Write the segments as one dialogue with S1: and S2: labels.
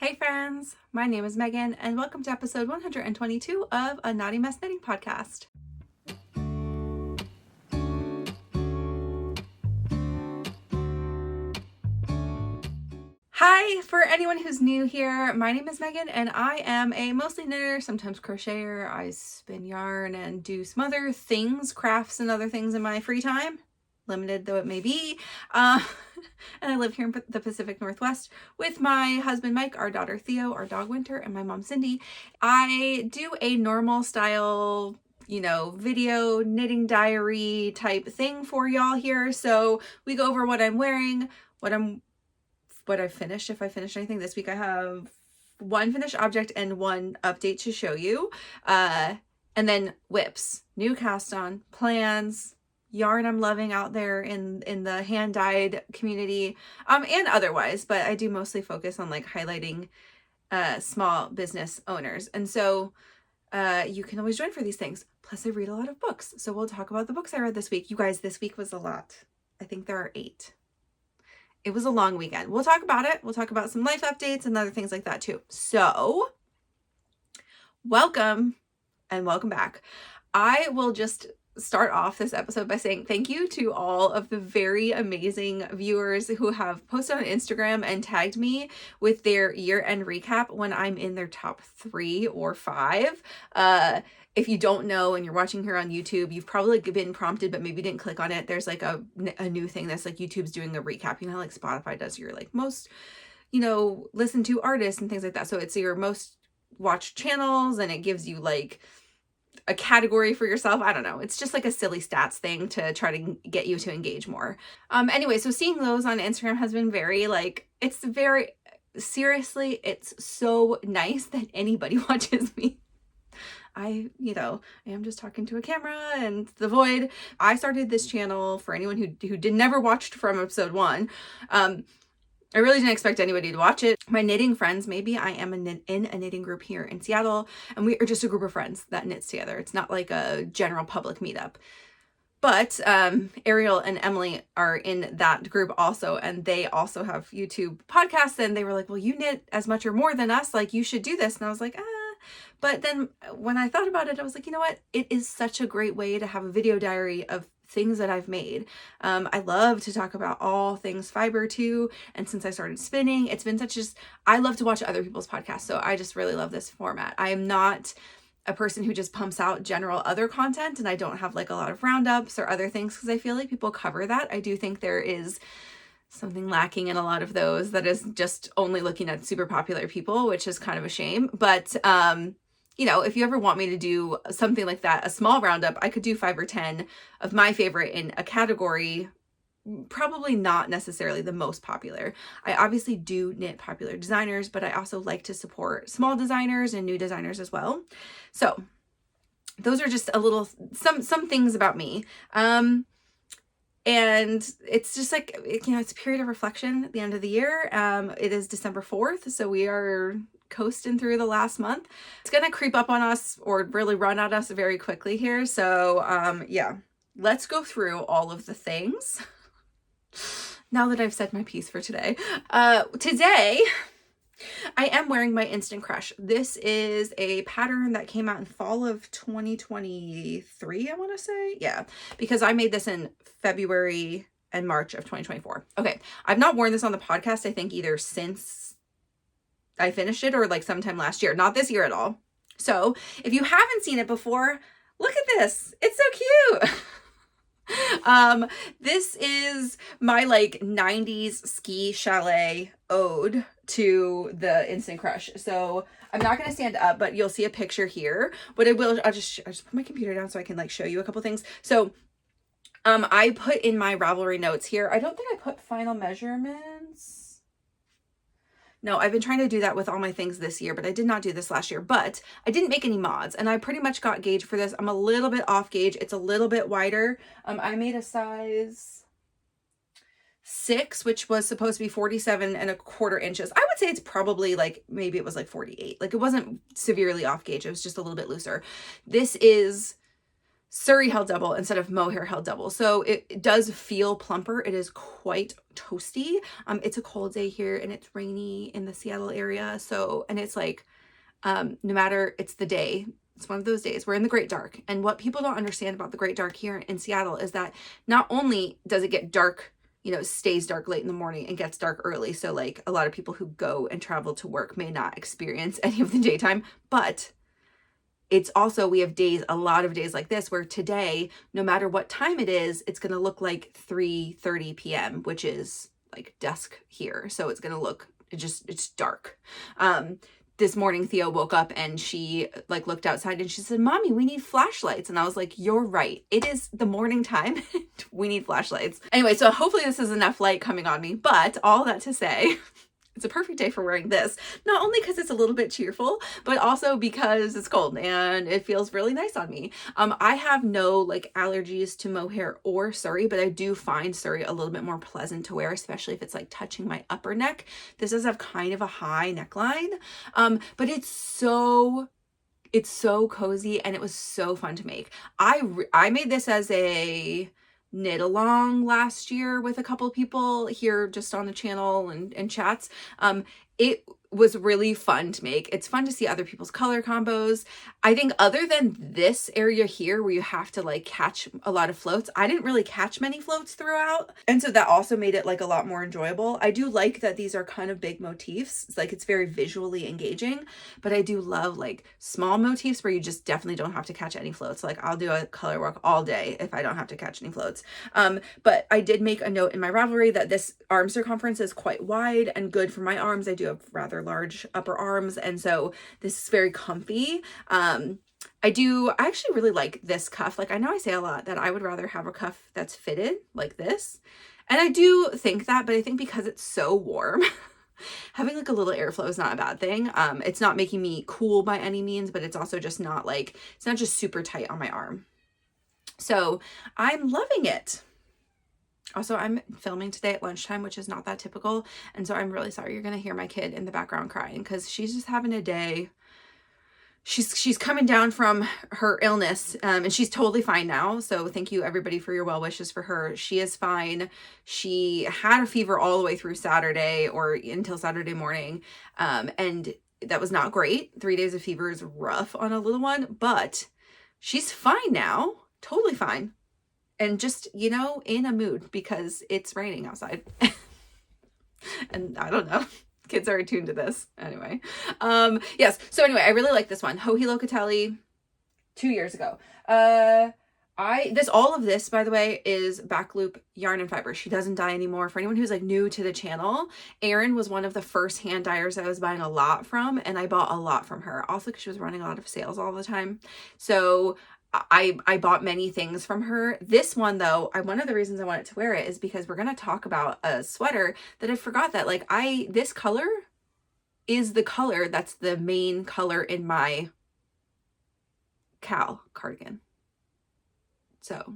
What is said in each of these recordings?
S1: Hey friends, my name is Megan and welcome to episode 122 of A Naughty Mess Knitting Podcast. Hi, for anyone who's new here, my name is Megan and I am a mostly knitter, sometimes crocheter. I spin yarn and do some other things, crafts and other things in my free time, limited though it may be. And I live here in the Pacific Northwest with my husband Mike, our daughter Theo, our dog Winter, and my mom Cindy. I do a normal style, video knitting diary type thing for y'all here. So we go over what I'm wearing, what I finished, if I finished anything. This week I have one finished object and one update to show you. And then whips, new cast on, plans, yarn I'm loving out there in the hand-dyed community, and otherwise, but I do mostly focus on like highlighting small business owners. And so you can always join for these things. Plus I read a lot of books. So we'll talk about the books I read this week. You guys, this week was a lot. I think there are 8. It was a long weekend. We'll talk about it. We'll talk about some life updates and other things like that too. So welcome and welcome back. I will just start off this episode by saying thank you to all of the very amazing viewers who have posted on Instagram and tagged me with their year-end recap when I'm in their top 3 or 5. If you don't know and you're watching here on YouTube, you've probably been prompted but maybe didn't click on it. There's like a new thing that's like YouTube's doing a recap. You know how like Spotify does your like most, listen to artists and things like that. So it's your most watched channels and it gives you like a category for yourself. I don't know. It's just like a silly stats thing to try to get you to engage more. Anyway, so seeing those on Instagram has been very seriously, it's so nice that anybody watches me. I am just talking to a camera and the void. I started this channel for anyone who never watched from episode 1. I really didn't expect anybody to watch it. My knitting friends, maybe I am in a knitting group here in Seattle, and we are just a group of friends that knits together. It's not like a general public meetup. But Ariel and Emily are in that group also, and they also have YouTube podcasts, and they were like, well, you knit as much or more than us, like you should do this. And I was like, But then when I thought about it, I was like, you know what? It is such a great way to have a video diary of things that I've made. I love to talk about all things fiber too. And since I started spinning, it's been I love to watch other people's podcasts. So I just really love this format. I am not a person who just pumps out general other content, and I don't have like a lot of roundups or other things because I feel like people cover that. I do think there is something lacking in a lot of those that is just only looking at super popular people, which is kind of a shame. But if you ever want me to do something like that, a small roundup, I could do 5 or 10 of my favorite in a category, probably not necessarily the most popular. I obviously do knit popular designers, but I also like to support small designers and new designers as well. So those are just some things about me. And it's just like, it's a period of reflection at the end of the year. It is December 4th, so we are coasting through the last month. It's gonna creep up on us or really run at us very quickly here. So yeah, let's go through all of the things now that I've said my piece for today. Today I am wearing my Instant Crush. This is a pattern that came out in fall of 2023, I want to say. Yeah, because I made this in February and March of 2024. Okay, I've not worn this on the podcast, I think, either since I finished it or like sometime last year, not this year at all. So if you haven't seen it before, look at this. It's so cute. This is my like 90s ski chalet ode to the Instant Crush. So I'm not going to stand up, but you'll see a picture here. But I'll just put my computer down so I can like show you a couple things. So I put in my Ravelry notes here. I don't think I put final measurements. No, I've been trying to do that with all my things this year, but I did not do this last year. But I didn't make any mods, and I pretty much got gauge for this. I'm a little bit off gauge. It's a little bit wider. I made a size 6, which was supposed to be 47.25 inches. I would say it's probably like, maybe it was like 48. Like it wasn't severely off gauge. It was just a little bit looser. This is Surrey held double instead of mohair held double. So it does feel plumper. It is quite toasty. It's a cold day here and it's rainy in the Seattle area. So, and it's like, no matter, it's the day. It's one of those days. We're in the great dark. And what people don't understand about the great dark here in Seattle is that not only does it get dark, you know, stays dark late in the morning and gets dark early. So like a lot of people who go and travel to work may not experience any of the daytime, but it's also, we have days, a lot of days like this, where today, no matter what time it is, it's going to look like 3:30 p.m., which is like dusk here. So it's going to look, it's dark. This morning, Theo woke up and she like looked outside and she said, "Mommy, we need flashlights." And I was like, "You're right. It is the morning time. We need flashlights." Anyway, so hopefully this is enough light coming on me, but all that to say, it's a perfect day for wearing this. Not only because it's a little bit cheerful, but also because it's cold and it feels really nice on me. I have no like allergies to mohair or Surrey, but I do find Surrey a little bit more pleasant to wear, especially if it's like touching my upper neck. This does have kind of a high neckline, but it's so cozy and it was so fun to make. I made this as a knit along last year with a couple of people here just on the channel and chats. It was really fun to make. It's fun to see other people's color combos. I think other than this area here where you have to like catch a lot of floats, I didn't really catch many floats throughout. And so that also made it like a lot more enjoyable. I do like that these are kind of big motifs. It's like, it's very visually engaging, but I do love like small motifs where you just definitely don't have to catch any floats. Like I'll do a color walk all day if I don't have to catch any floats. But I did make a note in my Ravelry that this arm circumference is quite wide and good for my arms. I do have rather large upper arms, and so this is very comfy. I actually really like this cuff. Like I know I say a lot that I would rather have a cuff that's fitted like this, and I do think that, but I think because it's so warm, having like a little airflow is not a bad thing. It's not making me cool by any means, but it's also just not like, it's not just super tight on my arm. So I'm loving it. Also, I'm filming today at lunchtime, which is not that typical. And so I'm really sorry. You're going to hear my kid in the background crying because she's just having a day. She's coming down from her illness, and she's totally fine now. So thank you everybody for your well wishes for her. She is fine. She had a fever all the way through Saturday or until Saturday morning. And that was not great. 3 days of fever is rough on a little one, but she's fine now. Totally fine. And just, you know, in a mood because it's raining outside. And I don't know. Kids are attuned to this. Anyway. Yes. So anyway, I really like this one. Joji Locatelli 2 years ago. All of this, by the way, is back loop yarn and fiber. She doesn't dye anymore. For anyone who's like new to the channel, Erin was one of the first hand dyers I was buying a lot from, and I bought a lot from her. Also because she was running a lot of sales all the time. So I bought many things from her. This one though, one of the reasons I wanted to wear it is because we're going to talk about a sweater that I forgot that like this color is the color that's the main color in my Kal cardigan. So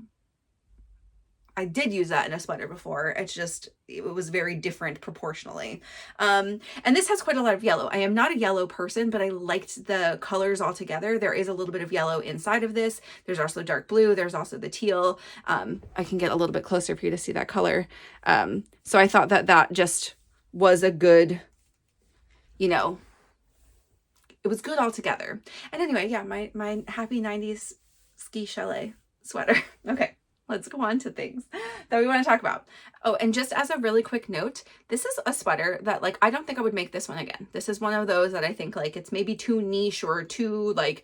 S1: I did use that in a sweater before. It's just, it was very different proportionally. And this has quite a lot of yellow. I am not a yellow person, but I liked the colors all together. There is a little bit of yellow inside of this. There's also dark blue. There's also the teal. I can get a little bit closer for you to see that color. So I thought that just was a good, you know, it was good all together. And anyway, yeah, my happy 90s ski chalet sweater. Okay. Let's go on to things that we want to talk about. Oh, and just as a really quick note, this is a sweater that like, I don't think I would make this one again. This is one of those that I think like it's maybe too niche or too like,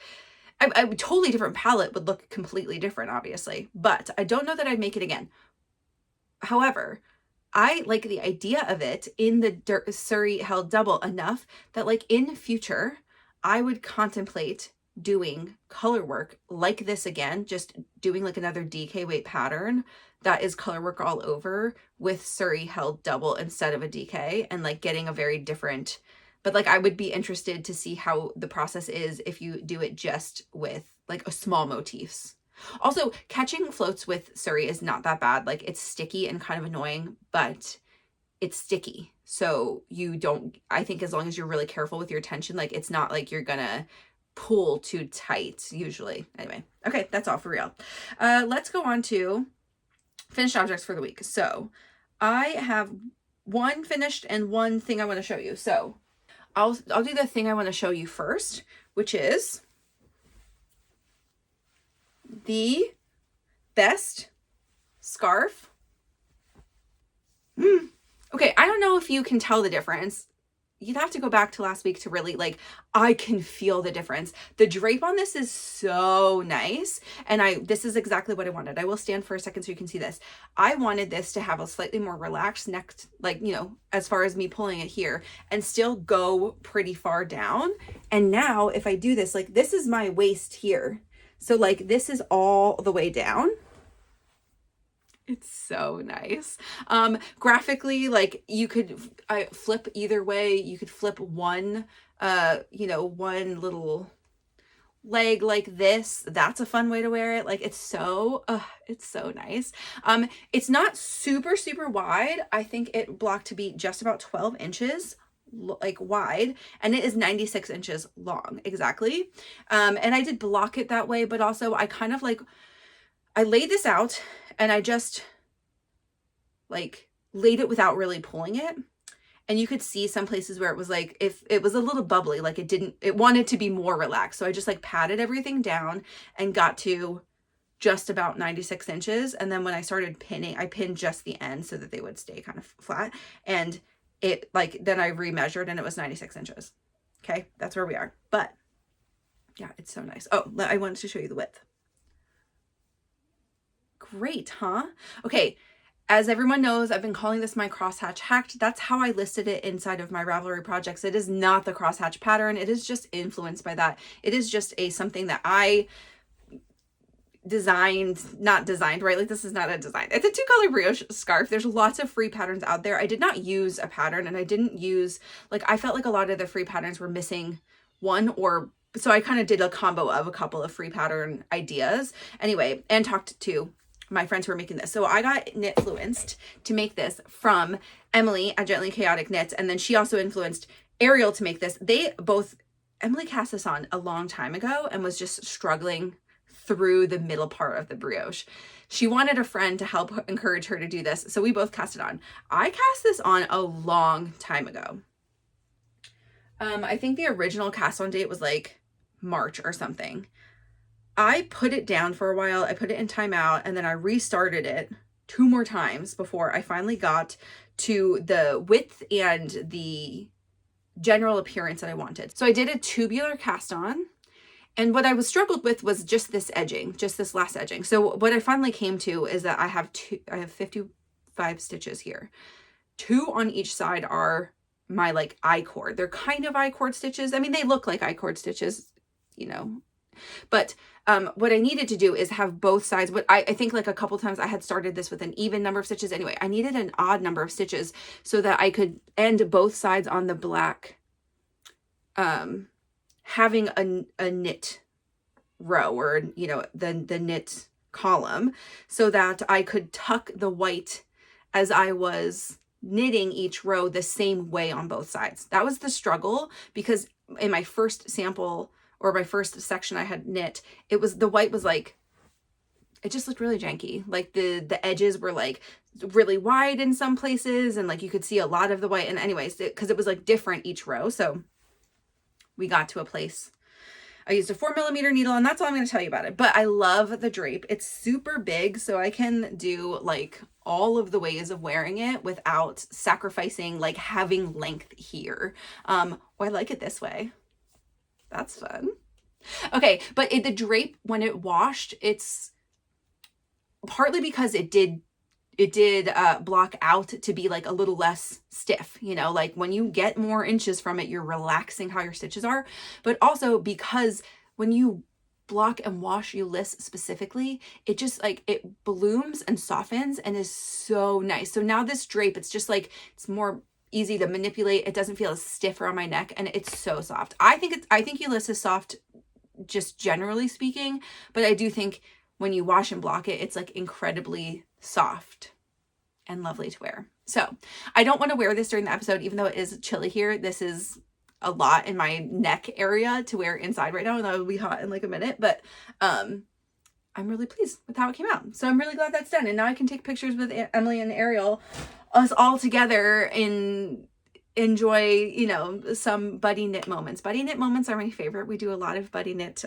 S1: a totally different palette would look completely different, obviously, but I don't know that I'd make it again. However, I like the idea of it in the Surrey held double enough that like in future, I would contemplate doing color work like this again, just doing like another DK weight pattern that is color work all over with Surrey held double instead of a DK, and like getting a very different, but like I would be interested to see how the process is if you do it just with like a small motifs. Also, catching floats with Surrey is not that bad. Like it's sticky and kind of annoying, but it's sticky. So you don't, I think as long as you're really careful with your tension, like it's not like you're gonna pull too tight usually. Anyway, okay, that's all for real. Let's go on to finished objects for the week. So I have one finished and one thing I want to show you. So I'll do the thing I want to show you first, which is the best scarf. Okay, I don't know if you can tell the difference. You'd have to go back to last week to really, like, I can feel the difference. The drape on this is so nice. And this is exactly what I wanted. I will stand for a second so you can see this. I wanted this to have a slightly more relaxed neck, like, you know, as far as me pulling it here, and still go pretty far down. And now if I do this, like, this is my waist here. So like this is all the way down. It's so nice. Graphically, like you could flip either way. You could flip one, you know, one little leg like this. That's a fun way to wear it. Like it's so nice. It's not super, super wide. I think it blocked to be just about 12 inches like wide, and it is 96 inches long exactly. And I did block it that way, but also I kind of like, I laid this out and I just like laid it without really pulling it. And you could see some places where it was like, if it was a little bubbly, like it wanted to be more relaxed. So I just like patted everything down and got to just about 96 inches. And then when I started pinning, I pinned just the end so that they would stay kind of flat. And it like, then I remeasured and it was 96 inches. Okay. That's where we are. But yeah, it's so nice. Oh, I wanted to show you the width. Great, huh? Okay. As everyone knows, I've been calling this my crosshatch hacked. That's how I listed it inside of my Ravelry projects. It is not the crosshatch pattern. It is just influenced by that. It is just something that I not designed, right? Like this is not a design. It's a 2-color brioche scarf. There's lots of free patterns out there. I did not use a pattern, and I didn't use, like, I felt like a lot of the free patterns were missing one, or so I kind of did a combo of a couple of free pattern ideas anyway, and talked to my friends who were making this. So I got knitfluenced to make this from Emily at Gently Chaotic Knits. And then she also influenced Ariel to make this. Emily cast this on a long time ago and was just struggling through the middle part of the brioche. She wanted a friend to help encourage her to do this. So we both cast it on. I cast this on a long time ago. I think the original cast on date was like March or something. I put it down for a while. I put it in timeout and then I restarted it 2 more times before I finally got to the width and the general appearance that I wanted. So I did a tubular cast on, and what I was struggled with was just this edging, just this last edging. So what I finally came to is that I have 55 stitches here. 2 on each side are my like I-cord. They're kind of I-cord stitches. I mean, they look like I-cord stitches, you know, but what I needed to do is have both sides. But I think like a couple times I had started this with an even number of stitches. Anyway, I needed an odd number of stitches so that I could end both sides on the black, having a knit row, or, you know, the knit column, so that I could tuck the white as I was knitting each row the same way on both sides. That was the struggle, because in my first sample, or my first section I had knit, the white was like, it just looked really janky. Like the edges were like really wide in some places, and like you could see a lot of the white. And anyways, because it was like different each row. So we got to a place. I used a 4mm needle, and that's all I'm going to tell you about it. But I love the drape. It's super big, so I can do like all of the ways of wearing it without sacrificing like having length here. Oh, I like it this way. That's fun. Okay, but the drape, when it washed, it's partly because it did block out to be like a little less stiff, you know, like when you get more inches from it, you're relaxing how your stitches are, but also because when you block and wash Ulysses specifically, it just like, it blooms and softens and is so nice. So now this drape, it's just like, it's more easy to manipulate. It doesn't feel as stiff around my neck, and it's so soft. I think Ulysses is soft just generally speaking, but I do think when you wash and block it, it's like incredibly soft and lovely to wear. So I don't want to wear this during the episode, even though it is chilly here. This is a lot in my neck area to wear inside right now, and that will be hot in like a minute, but I'm really pleased with how it came out. So I'm really glad that's done. And now I can take pictures with Emily and Ariel, us all together, and enjoy, you know, some buddy knit moments. Buddy knit moments are my favorite. We do a lot of buddy knit,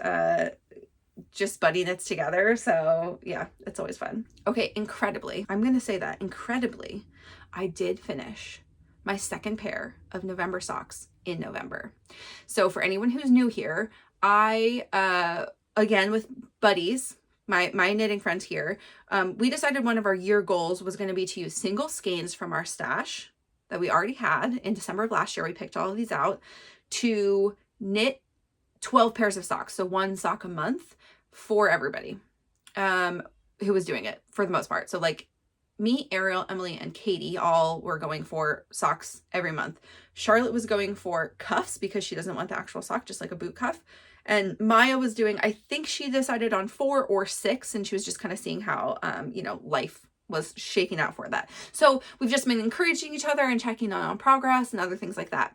S1: just buddy knits together. So yeah, it's always fun. Okay, incredibly, I'm going to say that incredibly, I did finish my second pair of November socks in November. So for anyone who's new here, I, again, with buddies, my knitting friends here, we decided one of our year goals was going to be to use single skeins from our stash that we already had in December of last year. We picked all of these out to knit 12 pairs of socks. So 1 sock a month for everybody who was doing it for the most part. So like me, Ariel, Emily, and Katie all were going for socks every month. Charlotte was going for cuffs because she doesn't want the actual sock, just like a boot cuff. And Maya was doing, I think she decided on 4 or 6, and she was just kind of seeing how, you know, life was shaking out for that. So we've just been encouraging each other and checking on progress and other things like that.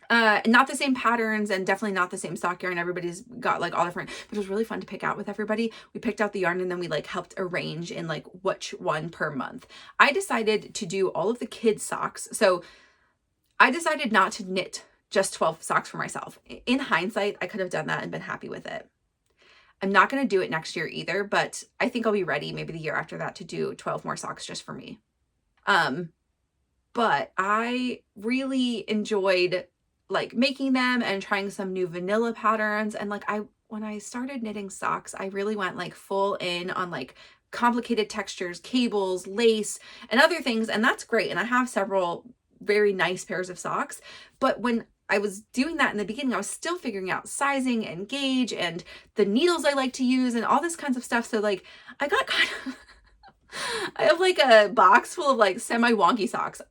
S1: Not the same patterns and definitely not the same stock yarn. Everybody's got like all different, but it was really fun to pick out with everybody. We picked out the yarn and then we like helped arrange in like which one per month. I decided to do all of the kids socks. So I decided not to knit just 12 socks for myself. In hindsight, I could have done that and been happy with it. I'm not going to do it next year either, but I think I'll be ready maybe the year after that to do 12 more socks just for me. But I really enjoyed like making them and trying some new vanilla patterns. And like when I started knitting socks, I really went like full in on like complicated textures, cables, lace, and other things. And that's great. And I have several very nice pairs of socks. But when I was doing that in the beginning, I was still figuring out sizing and gauge and the needles I like to use and all this kinds of stuff. So like I got kind of, I have like a box full of like semi-wonky socks.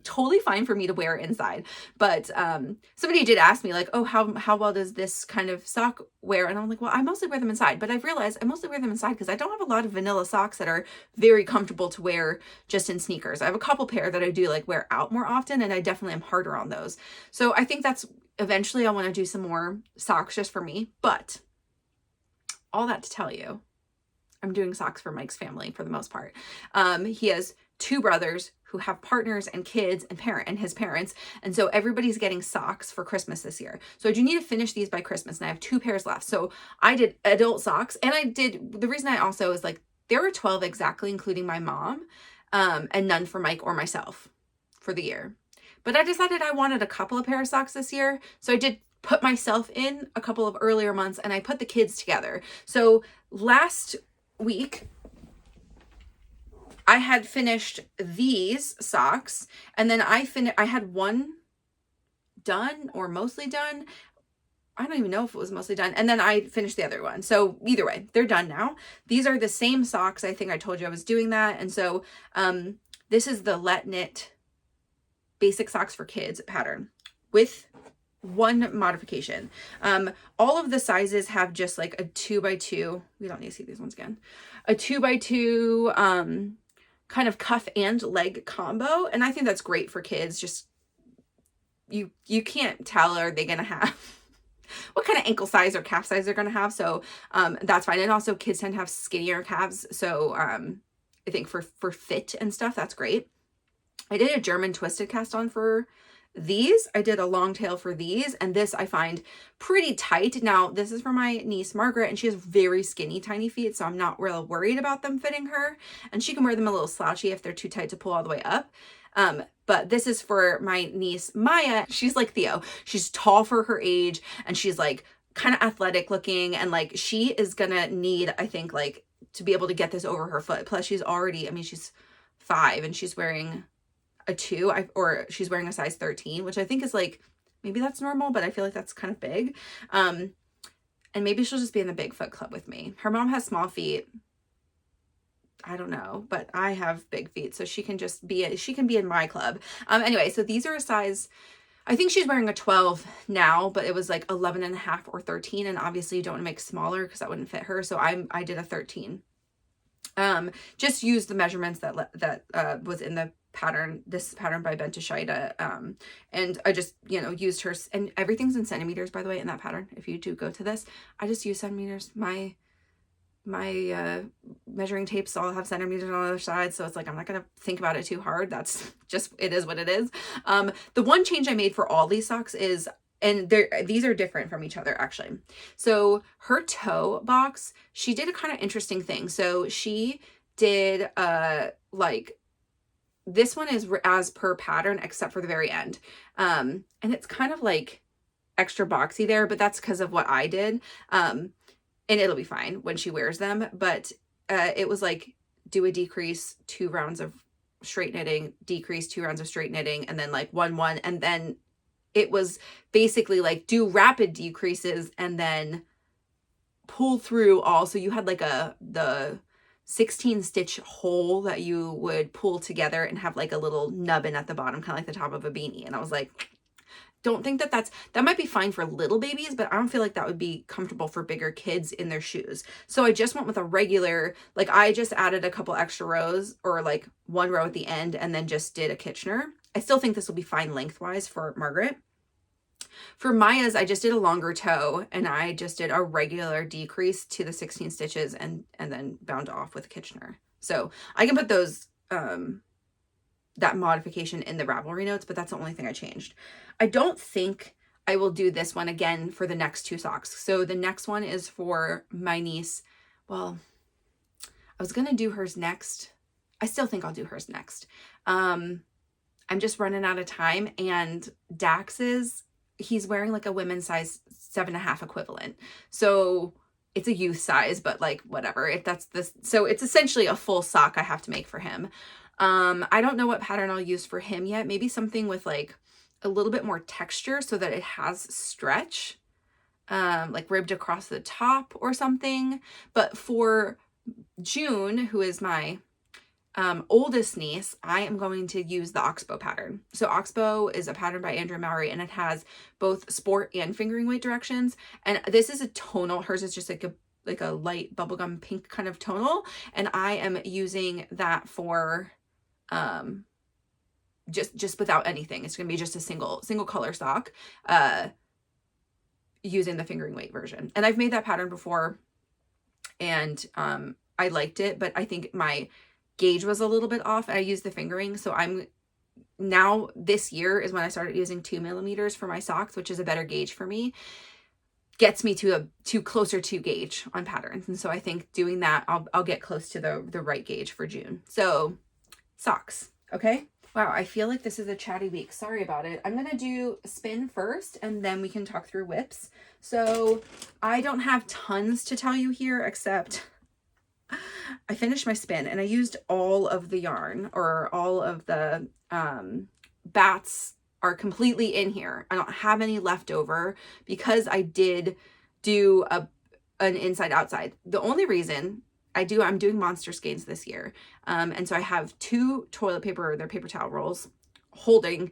S1: Totally fine for me to wear inside. But somebody did ask me like, oh, how well does this kind of sock wear? And I'm like, well, I mostly wear them inside. But I've realized I mostly wear them inside because I don't have a lot of vanilla socks that are very comfortable to wear just in sneakers. I have a couple pair that I do like wear out more often, and I definitely am harder on those. So I think that's eventually I want to do some more socks just for me. But all that to tell you, I'm doing socks for Mike's family for the most part. He has 2 brothers who have partners and kids and his parents. And so everybody's getting socks for Christmas this year. So I do need to finish these by Christmas, and I have 2 pairs left. So I did adult socks, and the reason I also is like, there were 12 exactly, including my mom, and none for Mike or myself for the year. But I decided I wanted a couple of pairs of socks this year. So I did put myself in a couple of earlier months, and I put the kids together. So last week, I had finished these socks, and then I had one done or mostly done. I don't even know if it was mostly done. And then I finished the other one. So either way, they're done now. These are the same socks. I think I told you I was doing that. And so this is the Lettknit basic socks for kids pattern with one modification. All of the sizes have just like a 2x2. We don't need to see these ones again. A 2x2 kind of cuff and leg combo. And I think that's great for kids. Just you can't tell, are they going to have what kind of ankle size or calf size they're going to have. So that's fine. And also kids tend to have skinnier calves. So I think for fit and stuff, that's great. I did a German twisted cast on for these. I did a long tail for these, and this I find pretty tight. Now this is for my niece Margaret, and she has very skinny tiny feet, so I'm not real worried about them fitting her, and she can wear them a little slouchy if they're too tight to pull all the way up. But this is for my niece Maya. She's like Theo. She's tall for her age, and she's like kind of athletic looking, and like she is gonna need, I think, like to be able to get this over her foot. Plus she's already, I mean, she's 5 and she's wearing a 2, or she's wearing a size 13, which I think is like, maybe that's normal, but I feel like that's kind of big. And maybe she'll just be in the big foot club with me. Her mom has small feet. I don't know, but I have big feet, so she can just be, she can be in my club. Anyway, so these are a size, I think she's wearing a 12 now, but it was like 11.5 or 13. And obviously you don't want to make smaller because that wouldn't fit her. So I did a 13. Just use the measurements that was in the pattern, this pattern by Bentashida. And I just, you know, used her, and everything's in centimeters, by the way, in that pattern. If you do go to this, I just use centimeters. My measuring tapes all have centimeters on the other side, so it's like I'm not gonna think about it too hard. That's just, it is what it is. The one change I made for all these socks is, and these are different from each other actually. So her toe box, she did a kind of interesting thing. So she did like, this one is as per pattern except for the very end, and it's kind of like extra boxy there, but that's because of what I did, and it'll be fine when she wears them. But it was like, do a decrease, 2 rounds of straight knitting, decrease, 2 rounds of straight knitting, and then like 1 and then it was basically like do rapid decreases and then pull through all. So you had like the 16 stitch hole that you would pull together and have like a little nubbin at the bottom, kind of like the top of a beanie. And I was like, don't think that might be fine for little babies, but I don't feel like that would be comfortable for bigger kids in their shoes. So I just went with a regular, like I just added a couple extra rows, or like 1 row at the end, and then just did a Kitchener. I still think this will be fine lengthwise for Margaret. For Maya's, I just did a longer toe, and I just did a regular decrease to the 16 stitches and then bound off with Kitchener. So I can put those, that modification in the Ravelry notes, but that's the only thing I changed. I don't think I will do this one again for the next 2 socks. So the next one is for my niece. Well, I was going to do hers next. I still think I'll do hers next. I'm just running out of time, and Dax's, he's wearing like a women's size 7.5 equivalent. So it's a youth size, but like whatever, if that's this, so it's essentially a full sock I have to make for him. I don't know what pattern I'll use for him yet. Maybe something with like a little bit more texture so that it has stretch, like ribbed across the top or something. But for June, who is my oldest niece, I am going to use the Oxbow pattern. So Oxbow is a pattern by Andrew Mowry, and it has both sport and fingering weight directions. And this is a tonal. Hers is just like a light bubblegum pink kind of tonal. And I am using that for just without anything. It's going to be just a single color sock, using the fingering weight version. And I've made that pattern before, and I liked it, but I think my gauge was a little bit off. I used the fingering, so I'm now, this year is when I started using 2 millimeters for my socks, which is a better gauge for me. Gets me to closer to gauge on patterns, and so I think doing that, I'll get close to the right gauge for June. So socks, okay. Wow, I feel like this is a chatty week. Sorry about it. I'm gonna do spin first, and then we can talk through whips. So I don't have tons to tell you here, except I finished my spin and I used all of the yarn, or all of the bats are completely in here. I don't have any left over because I did do an inside outside. The only reason I'm doing monster skeins this year. And so I have 2 toilet paper, they're paper towel rolls, holding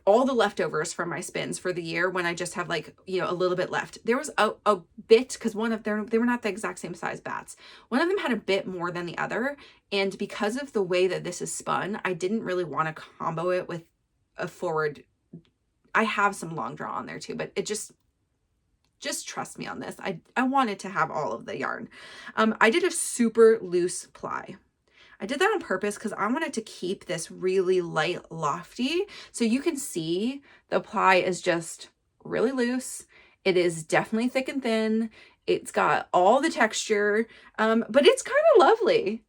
S1: all the leftovers from my spins for the year, when I just have like, you know, a little bit left. There was a bit, because one of them, they were not the exact same size bats. One of them had a bit more than the other. And because of the way that this is spun, I didn't really want to combo it with a forward. I have some long draw on there too, but it just trust me on this. I wanted to have all of the yarn. I did a super loose ply. I did that on purpose because I wanted to keep this really light, lofty. So you can see the ply is just really loose. It is definitely thick and thin. It's got all the texture, but it's kind of lovely.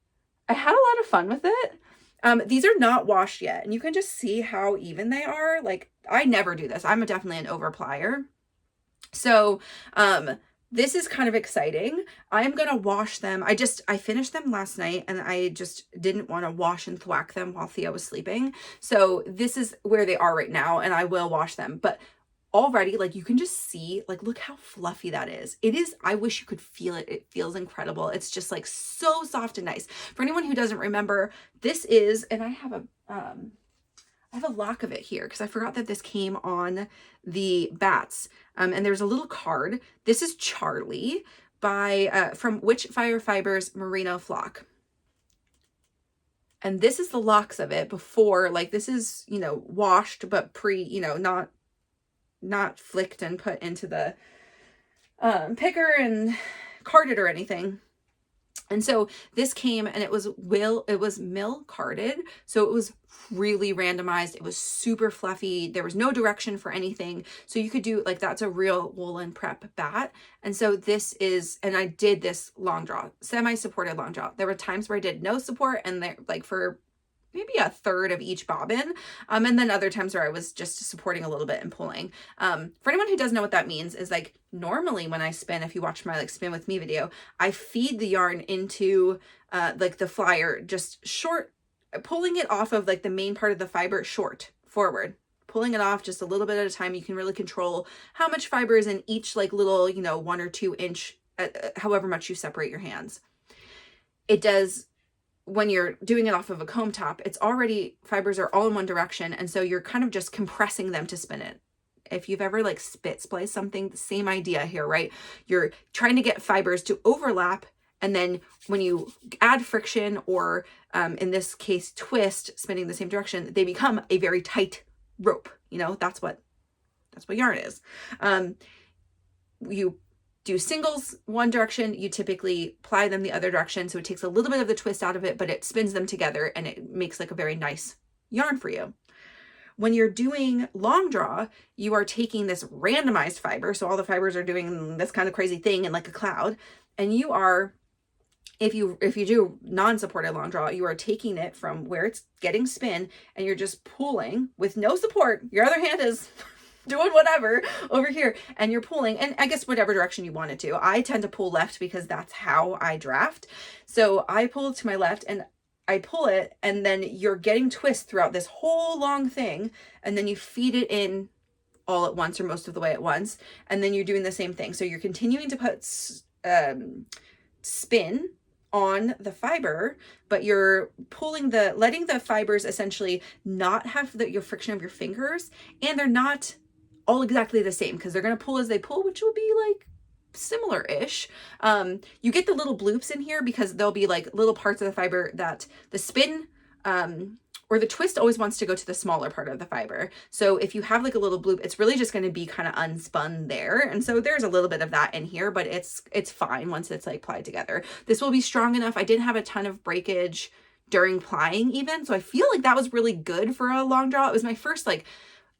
S1: I had a lot of fun with it. These are not washed yet, and you can just see how even they are. Like, I never do this. I'm definitely an over plier. So, this is kind of exciting. I'm going to wash them. I finished them last night, and I just didn't want to wash and thwack them while Thea was sleeping. So this is where they are right now, and I will wash them. But already, like, you can just see, like, look how fluffy that is. It is, I wish you could feel it. It feels incredible. It's just like so soft and nice. For anyone who doesn't remember, this is, and I have a lock of it here because I forgot that this came on the bats. And there's a little card. This is Charlie by from Witchfire Fiber's Merino Flock. And this is the locks of it before, like this is, you know, washed, but not flicked and put into the picker and carded or anything. And so this came and it was mill carded. So it was really randomized. It was super fluffy. There was no direction for anything. So you could do like, that's a real woolen prep bat. And so this is, and I did this long draw, semi-supported long draw. There were times where I did no support and there, like for maybe a third of each bobbin. And then other times where I was just supporting a little bit and pulling. For anyone who doesn't know what that means is like, normally when I spin, if you watch my like spin with me video, I feed the yarn into like the flyer, just short, pulling it off of like the main part of the fiber short forward, pulling it off just a little bit at a time. You can really control how much fiber is in each like little, you know, 1 or 2 inch, however much you separate your hands. It does. When you're doing it off of a comb top, it's already, fibers are all in one direction. And so you're kind of just compressing them to spin it. If you've ever like spit spliced something, the same idea here, right? You're trying to get fibers to overlap. And then when you add friction or in this case, twist, spinning the same direction, they become a very tight rope. You know, that's what yarn is. You do singles one direction, you typically ply them the other direction. So it takes a little bit of the twist out of it, but it spins them together and it makes like a very nice yarn for you. When you're doing long draw, you are taking this randomized fiber. So all the fibers are doing this kind of crazy thing in like a cloud. And you are, if you do non-supported long draw, you are taking it from where it's getting spin and you're just pulling with no support. Your other hand is doing whatever over here and you're pulling, and I guess whatever direction you want it to. I tend to pull left because that's how I draft. So I pull to my left and I pull it, and then you're getting twist throughout this whole long thing, and then you feed it in all at once or most of the way at once, and then you're doing the same thing. So you're continuing to put spin on the fiber, but you're pulling letting the fibers essentially not have your friction of your fingers, and they're not all exactly the same because they're going to pull as they pull, which will be like similar-ish. You get the little bloops in here because there'll be like little parts of the fiber that the spin or the twist always wants to go to the smaller part of the fiber. So if you have like a little bloop, it's really just going to be kind of unspun there. And so there's a little bit of that in here, but it's fine once it's like plied together. This will be strong enough. I didn't have a ton of breakage during plying even. So I feel like that was really good for a long draw. It was my first like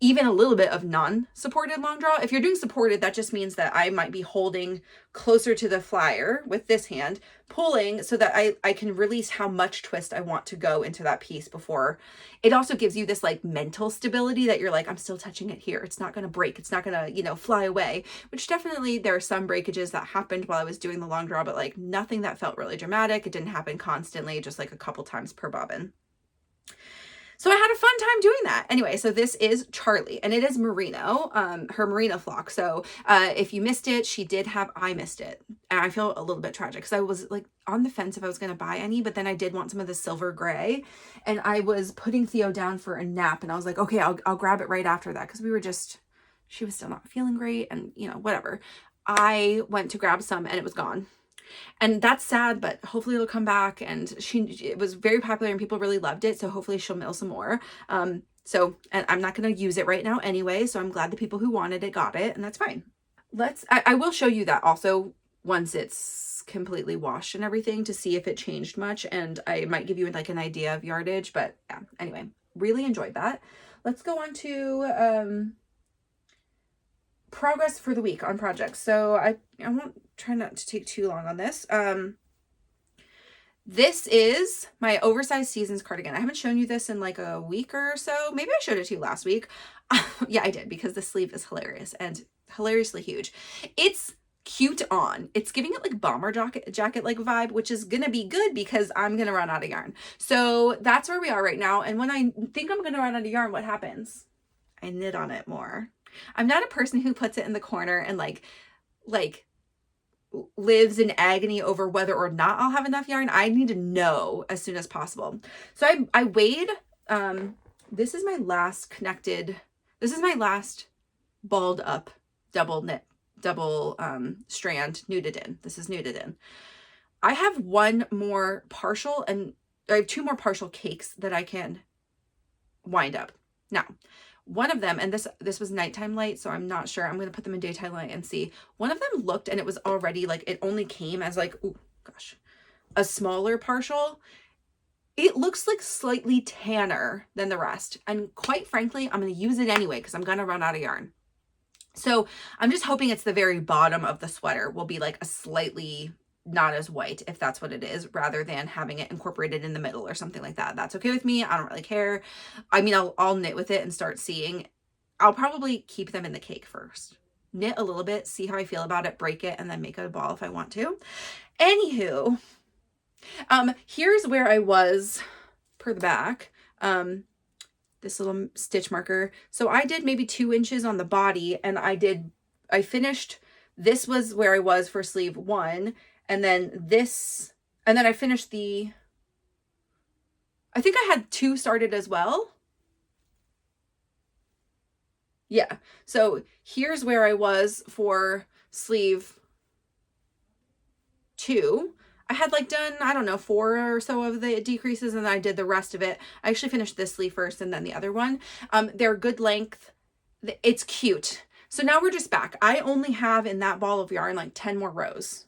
S1: even a little bit of non-supported long draw. If you're doing supported, that just means that I might be holding closer to the flyer with this hand, pulling so that I can release how much twist I want to go into that piece before. It also gives you this like mental stability that you're like, I'm still touching it here. It's not going to break. It's not going to, you know, fly away, which definitely there are some breakages that happened while I was doing the long draw, but like nothing that felt really dramatic. It didn't happen constantly, just like a couple times per bobbin. So I had a fun time doing that. Anyway, so this is Charlie, and it is merino, her merino flock. So if you missed it, I missed it. And I feel a little bit tragic because I was like on the fence if I was going to buy any, but then I did want some of the silver gray, and I was putting Theo down for a nap, and I was like, okay, I'll grab it right after that because she was still not feeling great, and you know, whatever. I went to grab some and it was gone. And that's sad, but hopefully it'll come back. And it was very popular and people really loved it. So hopefully she'll mail some more. And I'm not going to use it right now anyway. So I'm glad the people who wanted it got it, and that's fine. I will show you that also once it's completely washed and everything to see if it changed much. And I might give you like an idea of yardage, but yeah, anyway, really enjoyed that. Let's go on to, progress for the week on projects. So I won't try not to take too long on this. This is my Oversized Seasons cardigan. I haven't shown you this in like a week or so. Maybe I showed it to you last week. Yeah, I did, because the sleeve is hilarious and hilariously huge. It's cute on. It's giving it like bomber jacket like vibe, which is gonna be good because I'm gonna run out of yarn. So that's where we are right now. And when I think I'm gonna run out of yarn, what happens? I knit on it more. I'm not a person who puts it in the corner and like lives in agony over whether or not I'll have enough yarn. I need to know as soon as possible. So I weighed, this is my last balled up double strand knitted in. This is knitted in. I have one more partial, and I have 2 more partial cakes that I can wind up. Now, one of them, and this was nighttime light, so I'm not sure. I'm going to put them in daytime light and see. One of them looked, and it was already like, it only came as like, oh gosh, a smaller partial. It looks like slightly tanner than the rest. And quite frankly, I'm going to use it anyway because I'm going to run out of yarn. So I'm just hoping it's the very bottom of the sweater will be like a slightly not as white, if that's what it is, rather than having it incorporated in the middle or something like that. That's okay with me. I don't really care. I mean, I'll knit with it and start seeing. I'll probably keep them in the cake first. Knit a little bit, see how I feel about it, break it, and then make a ball if I want to. Anywho, here's where I was per the back. This little stitch marker. So I did maybe 2 inches on the body, and I finished, this was where I was for sleeve 1. And then this, and then I finished I think I had 2 started as well. Yeah. So here's where I was for sleeve 2. I had like done, I don't know, 4 or so of the decreases, and then I did the rest of it. I actually finished this sleeve first and then the other one. They're good length. It's cute. So now we're just back. I only have in that ball of yarn like 10 more rows.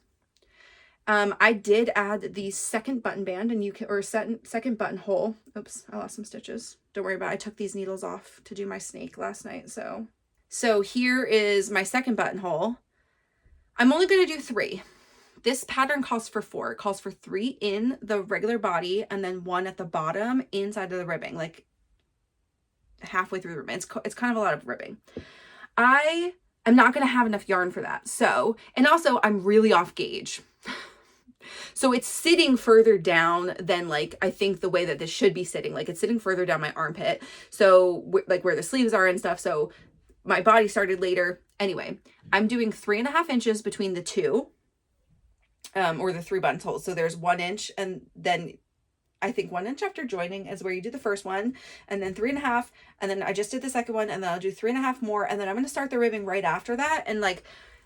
S1: I did add the second button band, and you can, or second buttonhole. Oops, I lost some stitches. Don't worry about it. I took these needles off to do my snake last night. So here is my second buttonhole. I'm only going to do 3. This pattern calls for 4. It calls for 3 in the regular body and then 1 at the bottom inside of the ribbing, like halfway through the ribbing. It's kind of a lot of ribbing. I am not going to have enough yarn for that. So, and also I'm really off gauge. So it's sitting further down than like, I think the way that this should be sitting, like it's sitting further down my armpit. So like where the sleeves are and stuff. So my body started later. Anyway, I'm doing 3.5 inches between the 2, or the 3 buttonholes. So there's 1 inch, and then I think 1 inch after joining is where you do the first one, and then 3.5. And then I just did the second one, and then I'll do 3.5 more. And then I'm going to start the ribbing right after that. And like,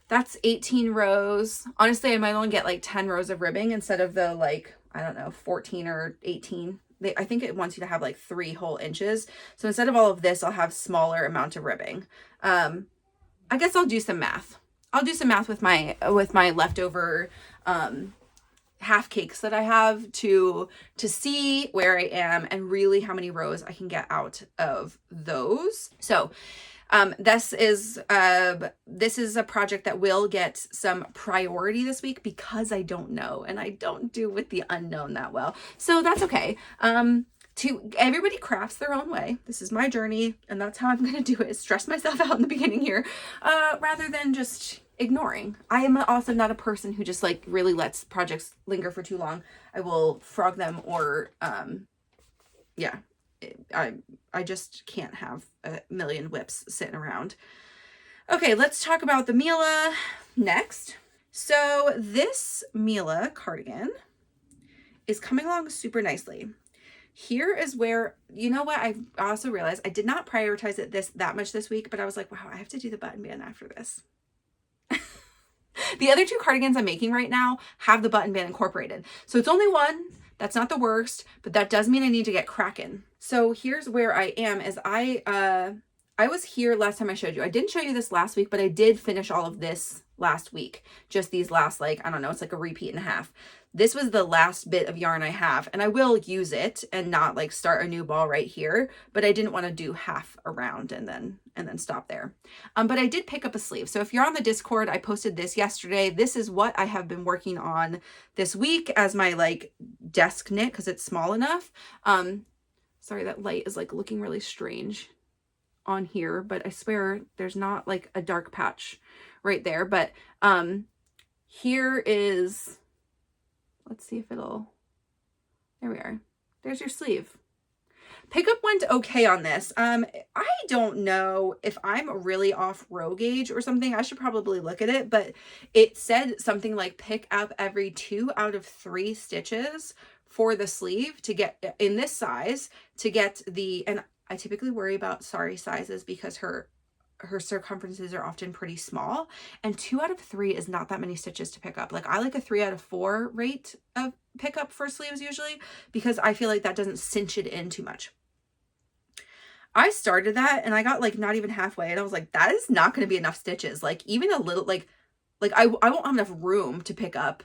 S1: that's 18 rows. Honestly, I might only get like 10 rows of ribbing instead of the like, I don't know, 14 or 18. I think it wants you to have like 3 whole inches. So instead of all of this, I'll have smaller amount of ribbing. I guess I'll do some math. I'll do some math with my leftover half cakes that I have to see where I am and really how many rows I can get out of those. So this is a project that will get some priority this week because I don't know, and I don't do with the unknown that well. So that's okay. Everybody crafts their own way. This is my journey, and that's how I'm going to do it. Stress myself out in the beginning here, rather than just ignoring. I am also not a person who just like really lets projects linger for too long. I will frog them or, yeah. I just can't have a million whips sitting around. Okay, let's talk about the Mila next. So this Mila cardigan is coming along super nicely. Here is where, you know what, I also realized I did not prioritize it that much this week, but I was like, wow, I have to do the button band after this. The other 2 cardigans I'm making right now have the button band incorporated. So it's only 1. That's not the worst, but that does mean I need to get cracking. So here's where I am is I was here last time I showed you. I didn't show you this last week, but I did finish all of this last week. Just these last, like, I don't know, it's like a repeat and a half. This was the last bit of yarn I have, and I will use it and not like start a new ball right here, but I didn't want to do half around and then stop there. But I did pick up a sleeve. So if you're on the Discord, I posted this yesterday. This is what I have been working on this week as my like desk knit because it's small enough. Sorry, that light is like looking really strange on here, but I swear there's not like a dark patch right there. But here is, let's see if it'll, there we are. There's your sleeve. Pickup went okay on this. I don't know if I'm really off row gauge or something. I should probably look at it, but it said something like pick up every 2 out of 3 stitches for the sleeve to get in this size to get the, and I typically worry about sorry sizes because her her circumferences are often pretty small, and 2 out of 3 is not that many stitches to pick up. Like, I like a 3 out of 4 rate of pickup for sleeves usually, because I feel like that doesn't cinch it in too much. I started that and I got like not even halfway, and I was like, that is not going to be enough stitches. Like, even a little, like I won't have enough room to pick up,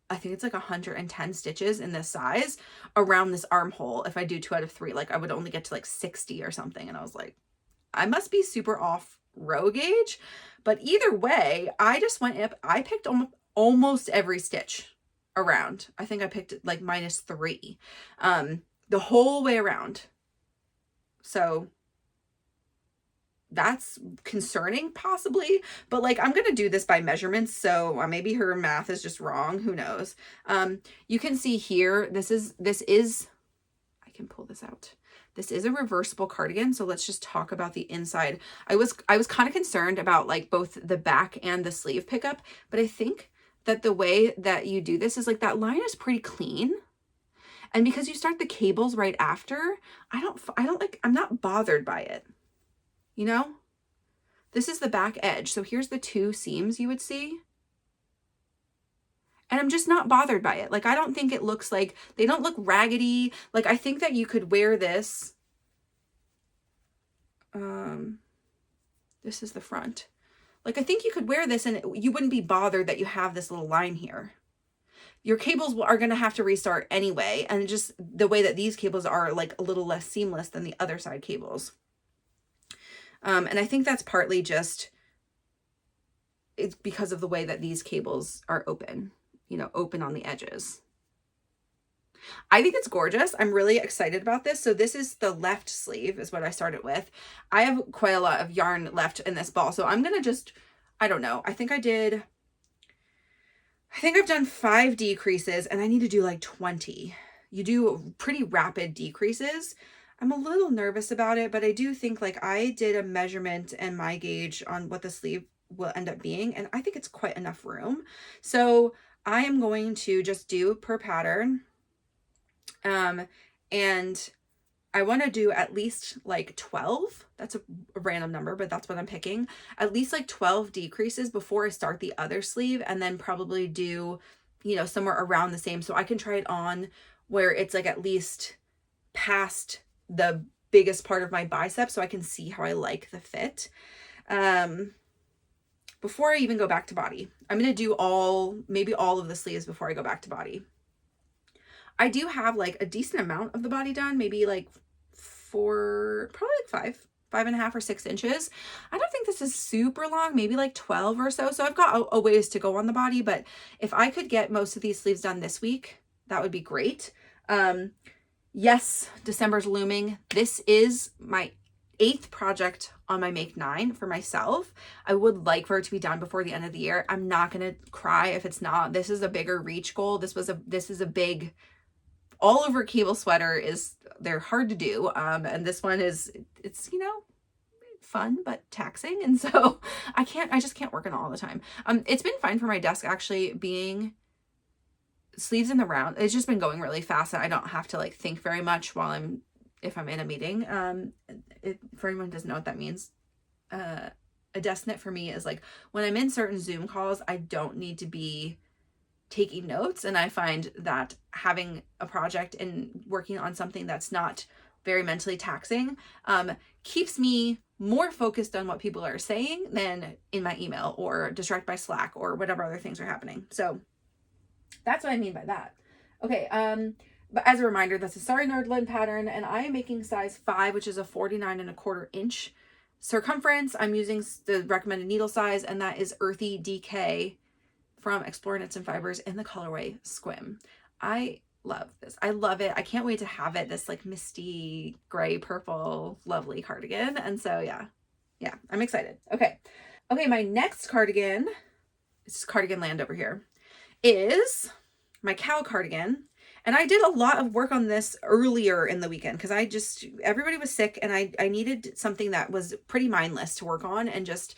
S1: I think it's like 110 stitches in this size around this armhole. If I do 2 out of 3, like I would only get to like 60 or something. And I was like, I must be super off row gauge. But either way, I just went up. I picked almost every stitch around. I think I picked like -3 the whole way around. So that's concerning possibly, but like, I'm going to do this by measurements. So maybe her math is just wrong. Who knows? You can see here, this is, I can pull this out. This is a reversible cardigan. So let's just talk about the inside. I was kind of concerned about like both the back and the sleeve pickup, but I think that the way that you do this is like that line is pretty clean. And because you start the cables right after, I'm not bothered by it. You know, this is the back edge. So here's the 2 seams you would see. And I'm just not bothered by it. Like, I don't think it looks like, they don't look raggedy. Like, I think that you could wear this. This is the front. Like, I think you could wear this and you wouldn't be bothered that you have this little line here. Your cables are going to have to restart anyway. And just the way that these cables are like a little less seamless than the other side cables. And I think that's partly just, it's because of the way that these cables are open, you know, open on the edges. I think it's gorgeous. I'm really excited about this. So this is the left sleeve is what I started with. I have quite a lot of yarn left in this ball. So I'm going to just, I don't know. I think I've done 5 decreases and I need to do like 20. You do pretty rapid decreases. I'm a little nervous about it, but I do think like I did a measurement and my gauge on what the sleeve will end up being, and I think it's quite enough room. So I am going to just do per pattern. And I want to do at least like 12. That's a random number, but that's what I'm picking. At least like 12 decreases before I start the other sleeve, and then probably do, you know, somewhere around the same. So I can try it on where it's like at least past the biggest part of my bicep so I can see how I like the fit. Before I even go back to body, I'm going to do maybe all of the sleeves before I go back to body. I do have like a decent amount of the body done, maybe like probably like 5.5 or 6 inches. I don't think this is super long, maybe like 12 or so. So I've got a ways to go on the body, but if I could get most of these sleeves done this week, that would be great. Yes, December's looming. This is my 8th project on my Make 9 for myself. I would like for it to be done before the end of the year. I'm not going to cry if it's not. This is a bigger reach goal. This is a big all over cable sweater. They're hard to do. And this one it's, you know, fun, but taxing. And so I just can't work on it all the time. It's been fine for my desk actually being sleeves in the round. It's just been going really fast and I don't have to like think very much if I'm in a meeting. For anyone who doesn't know what that means, a desk knit for me is like when I'm in certain Zoom calls, I don't need to be taking notes. And I find that having a project and working on something that's not very mentally taxing keeps me more focused on what people are saying than in my email or distracted by Slack or whatever other things are happening. So that's what I mean by that. Okay, but as a reminder, that's a Sorry Nerdland pattern, and I am making size 5, which is a 49.25 inch circumference. I'm using the recommended needle size, and that is Earthy DK from Explore Knits and Fibers in the colorway Squim. I love this. I love it. I can't wait to have it, this like misty gray purple lovely cardigan. And so yeah, I'm excited. Okay, my next cardigan, it's cardigan land over here, is my Kal Cardigan. And I did a lot of work on this earlier in the weekend because everybody was sick and I needed something that was pretty mindless to work on and just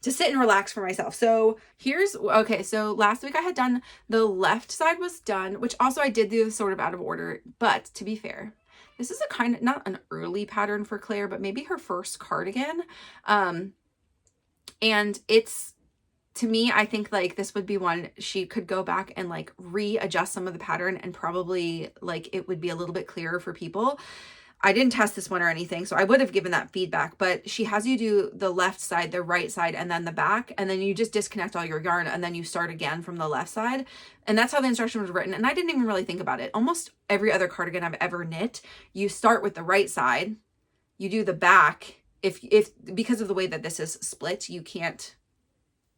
S1: to sit and relax for myself. So so last week I had done, the left side was done, which also I did do sort of out of order, but to be fair, This is a kind of, not an early pattern for Claire, but maybe her first cardigan. And it's, to me, I think like this would be one she could go back and like readjust some of the pattern, and probably like it would be a little bit clearer for people. I didn't test this one or anything, so I would have given that feedback, but she has you do the left side, the right side, and then the back, and then you just disconnect all your yarn, and then you start again from the left side. And that's how the instruction was written, and I didn't even really think about it. Almost every other cardigan I've ever knit, you start with the right side, you do the back. If because of the way that this is split, you can't,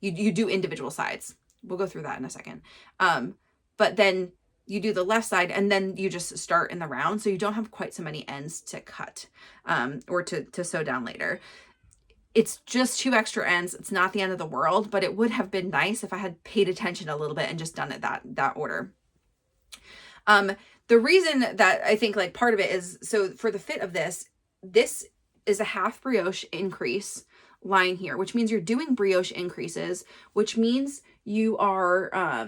S1: you do individual sides. We'll go through that in a second. But then you do the left side, and then you just start in the round, so you don't have quite so many ends to cut or to sew down later. It's just 2 extra ends. It's not the end of the world, but it would have been nice if I had paid attention a little bit and just done it that order. The reason that I think like part of it is, so for the fit of this is a half brioche increase line here, which means you're doing brioche increases, which means you are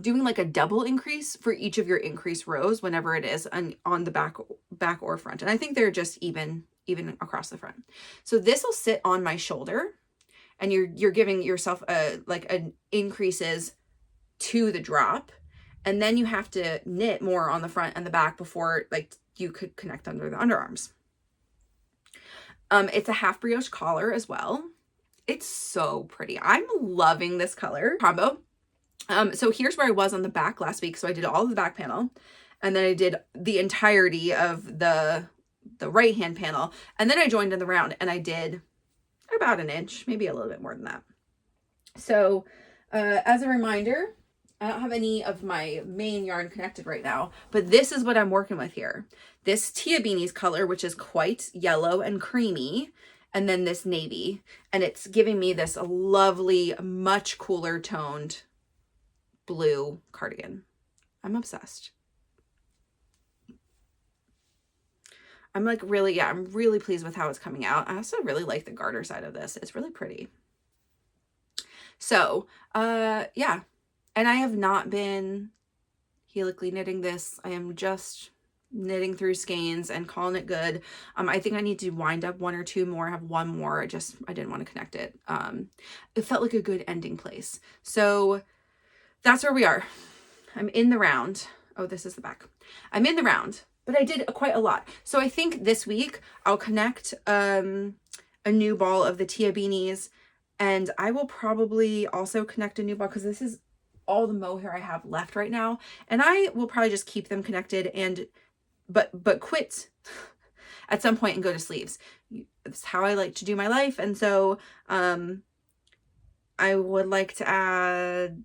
S1: doing like a double increase for each of your increase rows whenever it is on the back or front. And I think they're just even across the front. So this will sit on my shoulder, and you're giving yourself an increases to the drop, and then you have to knit more on the front and the back before like you could connect under the underarms. It's a half brioche collar as well. It's so pretty. I'm loving this color combo. So here's where I was on the back last week. So I did all of the back panel, and then I did the entirety of the right hand panel, and then I joined in the round, and I did about an inch, maybe a little bit more than that. So as a reminder, I don't have any of my main yarn connected right now, but this is what I'm working with here. This Tia Beanies color, which is quite yellow and creamy, and then this navy, and it's giving me this lovely, much cooler toned blue cardigan. I'm obsessed. I'm like really, yeah, I'm really pleased with how it's coming out. I also really like the garter side of this. It's really pretty. So, yeah. And I have not been helically knitting this. I am just knitting through skeins and calling it good. I think I need to wind up 1 or 2 more. I have 1 more. I didn't want to connect it. It felt like a good ending place. So that's where we are. I'm in the round. Oh, this is the back. I'm in the round, but I did quite a lot. So I think this week I'll connect a new ball of the Tia Beanies, and I will probably also connect a new ball, because this is all the mohair I have left right now, and I will probably just keep them connected and but quit at some point and go to sleeves. It's how I like to do my life. And so I would like to add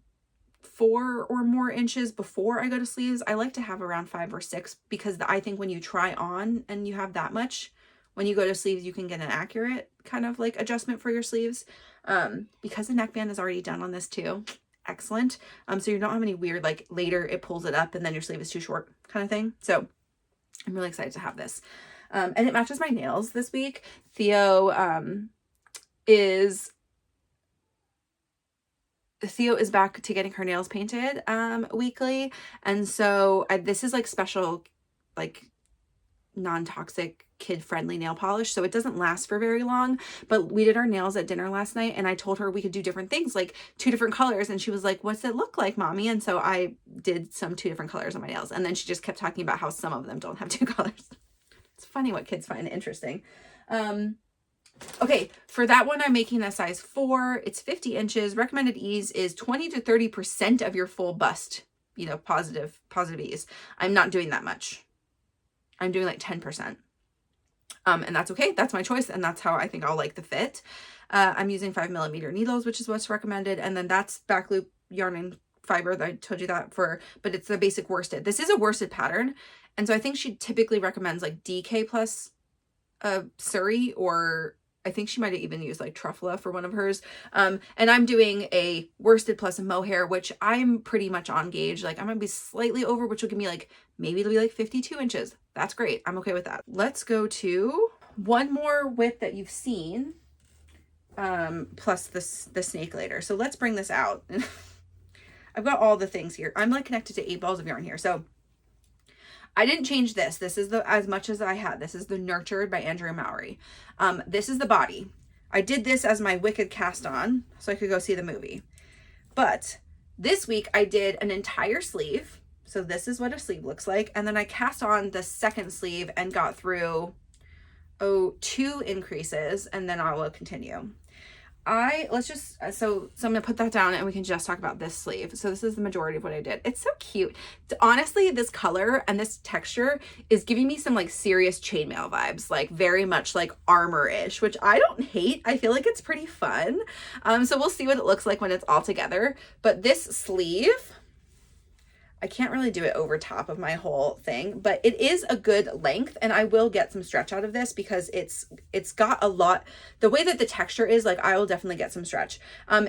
S1: 4 or more inches before I go to sleeves. I like to have around 5 or 6, because I think when you try on and you have that much, when you go to sleeves, you can get an accurate kind of like adjustment for your sleeves. Because the neckband is already done on this too. Excellent. So you don't have any weird, like later it pulls it up and then your sleeve is too short kind of thing. So I'm really excited to have this. And it matches my nails this week. Theo is back to getting her nails painted weekly, and so this is like special, like non-toxic, kid-friendly nail polish, so it doesn't last for very long. But we did our nails at dinner last night, and I told her we could do different things, like 2 different colors, and she was like, what's it look like, mommy? And so I did some 2 different colors on my nails, and then she just kept talking about how some of them don't have 2 colors. It's funny what kids find interesting. Okay, for that one, I'm making a size 4. It's 50 inches. Recommended ease is 20 to 30% of your full bust, you know, positive ease. I'm not doing that much. I'm doing like 10%. And that's okay. That's my choice. And that's how I think I'll like the fit. I'm using 5mm needles, which is what's recommended. And then that's back loop yarn and fiber that I told you that for, but it's the basic worsted. This is a worsted pattern. And so I think she typically recommends like DK plus Surrey, or I think she might have even used like Truffala for one of hers. And I'm doing a worsted plus a mohair, which I'm pretty much on gauge. Like I'm gonna be slightly over, which will give me like, maybe it'll be like 52 inches. That's great. I'm okay with that. Let's go to one more width that you've seen, plus the snake later. So let's bring this out. I've got all the things here. I'm like connected to 8 balls of yarn here. So I didn't change this. This is the, as much as I had. This is the Nurtured by Andrea Mowry. This is the body. I did this as my Wicked cast on so I could go see the movie. But this week I did an entire sleeve. So this is what a sleeve looks like. And then I cast on the second sleeve and got through, 2 increases, and then I will continue. So I'm gonna put that down and we can just talk about this sleeve. So this is the majority of what I did. It's so cute. Honestly, this color and this texture is giving me some like serious chainmail vibes, like very much like armor-ish, which I don't hate. I feel like it's pretty fun. So we'll see what it looks like when it's all together. But this sleeve, I can't really do it over top of my whole thing, but it is a good length, and I will get some stretch out of this because it's got a lot, the way that the texture is, like I will definitely get some stretch. I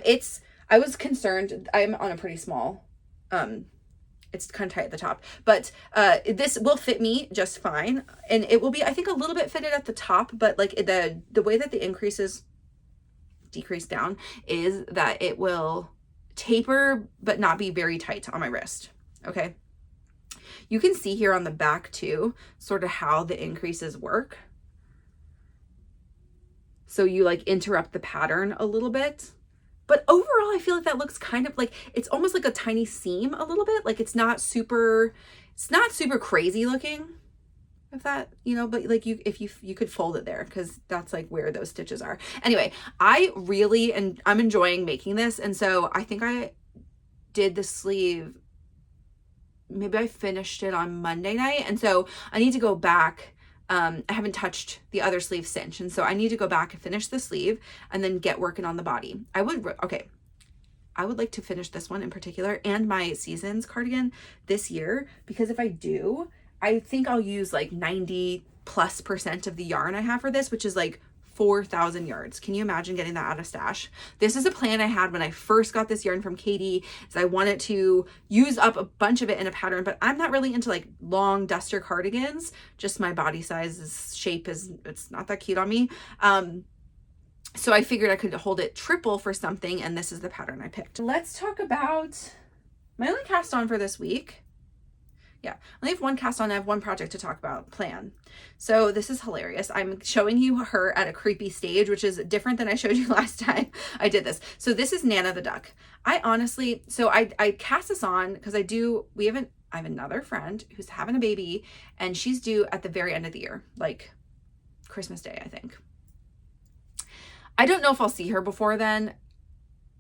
S1: was concerned, I'm on a pretty small, it's kind of tight at the top, but this will fit me just fine, and it will be, I think, a little bit fitted at the top, but like the way that the increases decrease down is that it will taper but not be very tight on my wrist. Okay, you can see here on the back too, sort of how the increases work. So you like interrupt the pattern a little bit, but overall I feel like that looks kind of like, it's almost like a tiny seam a little bit. Like it's not super crazy looking, if that, you know, but like you could fold it there because that's like where those stitches are. Anyway, I'm enjoying making this. And so I think I did the sleeve, maybe I finished it on Monday night. And so I need to go back. I haven't touched the other sleeve since. And so I need to go back and finish the sleeve and then get working on the body. I would like to finish this one in particular and my Seasons cardigan this year, because if I do, I think I'll use like 90+% of the yarn I have for this, which is like 4,000 yards. Can you imagine getting that out of stash? This is a plan I had when I first got this yarn from Katie, is I wanted to use up a bunch of it in a pattern, but I'm not really into like long duster cardigans. Just my body size shape it's not that cute on me. So I figured I could hold it triple for something, and this is the pattern I picked. Let's talk about my only cast on for this week. Yeah, I only have one cast on. I have one project to talk about, plan. So this is hilarious. I'm showing you her at a creepy stage, which is different than I showed you last time I did this. So this is Nanna the duck. I honestly, so I cast this on because I have another friend who's having a baby, and she's due at the very end of the year, like Christmas Day, I think. I don't know if I'll see her before then.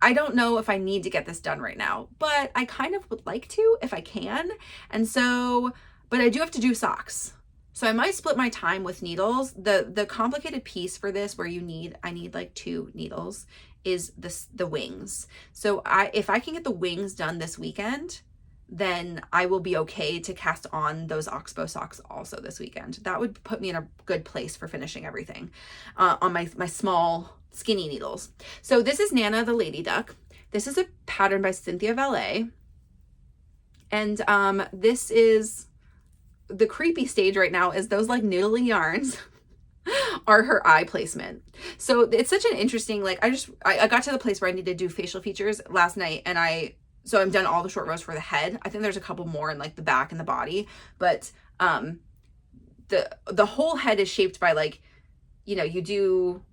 S1: I don't know if I need to get this done right now, but I kind of would like to if I can. And so, but I do have to do socks. So I might split my time with needles. The complicated piece for this where I need like 2 needles is the wings. So if I can get the wings done this weekend, then I will be okay to cast on those Oxbow socks also this weekend. That would put me in a good place for finishing everything on my small skinny needles. So this is Nanna the lady duck. This is a pattern by Cynthia Valet. And this is the creepy stage right now, is those like noodly yarns are her eye placement. So it's such an interesting, like I got to the place where I need to do facial features last night, and so I've done all the short rows for the head. I think there's a couple more in like the back and the body, but the whole head is shaped by like, you know, you do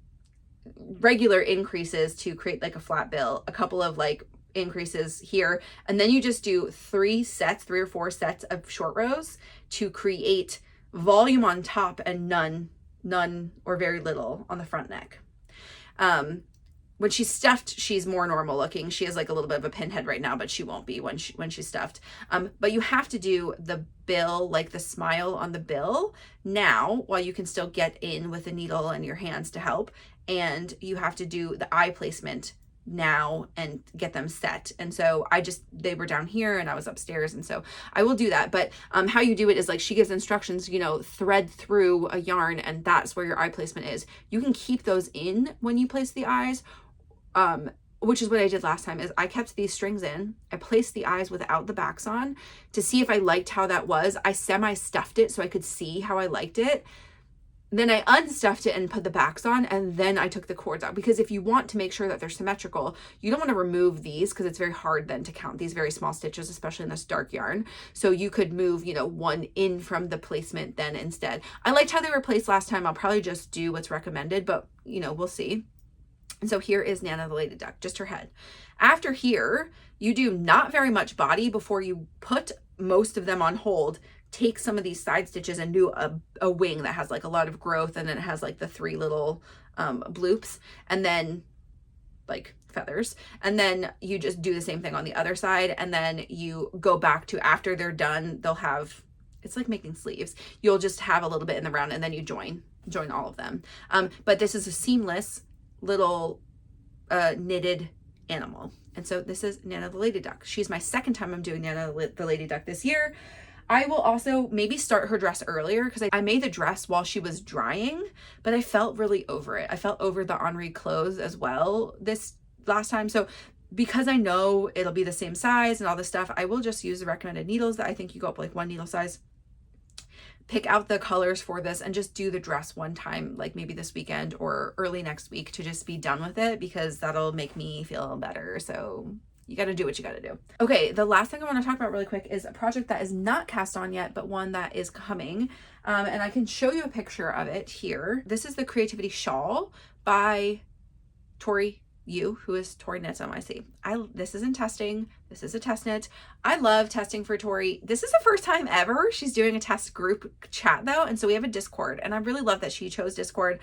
S1: regular increases to create like a flat bill, a couple of like increases here, and then you just do 3 or 4 sets of short rows to create volume on top and none or very little on the front neck. When she's stuffed, she's more normal looking. She has like a little bit of a pinhead right now, but she won't be when she's stuffed. But you have to do the bill, like the smile on the bill now, while you can still get in with the needle and your hands to help. And you have to do the eye placement now and get them set. And so they were down here and I was upstairs, and so I will do that. But how you do it is like she gives instructions, you know, thread through a yarn, and that's where your eye placement is. You can keep those in when you place the eyes, which is what I did last time. Is I kept these strings in, I placed the eyes without the backs on to see if I liked how that was. I semi-stuffed it so I could see how I liked it. Then I unstuffed it and put the backs on, and then I took the cords out, because if you want to make sure that they're symmetrical, you don't want to remove these because it's very hard then to count these very small stitches, especially in this dark yarn. So you could move, you know, one in from the placement then instead. I liked how they were placed last time. I'll probably just do what's recommended, but you know, we'll see. And so here is Nanna the Lady Duck, just her head. After here, you do not very much body before you put most of them on hold. Take some of these side stitches and do a wing that has like a lot of growth, and then it has like the 3 little bloops, and then like feathers, and then you just do the same thing on the other side, and then you go back to, after they're done, they'll have, it's like making sleeves, you'll just have a little bit in the round, and then you join all of them. But this is a seamless little knitted animal. And so this is Nanna the Lady Duck. She's my second time I'm doing Nanna the Lady Duck this year. I will also maybe start her dress earlier, because I made the dress while she was drying, but I felt really over it. I felt over the Henri clothes as well this last time. So because I know it'll be the same size and all this stuff, I will just use the recommended needles that I think you go up like 1 needle size. Pick out the colors for this and just do the dress one time, like maybe this weekend or early next week, to just be done with it, because that'll make me feel better. So you got to do what you got to do. Okay, the last thing I want to talk about really quick is a project that is not cast on yet, but one that is coming. And I can show you a picture of it here. This is the Creativity Shawl by Tori Yu, who is Tori Knits NYC. This is in testing. This is a test knit. I love testing for Tori. This is the first time ever she's doing a test group chat though. And so we have a Discord, and I really love that she chose Discord.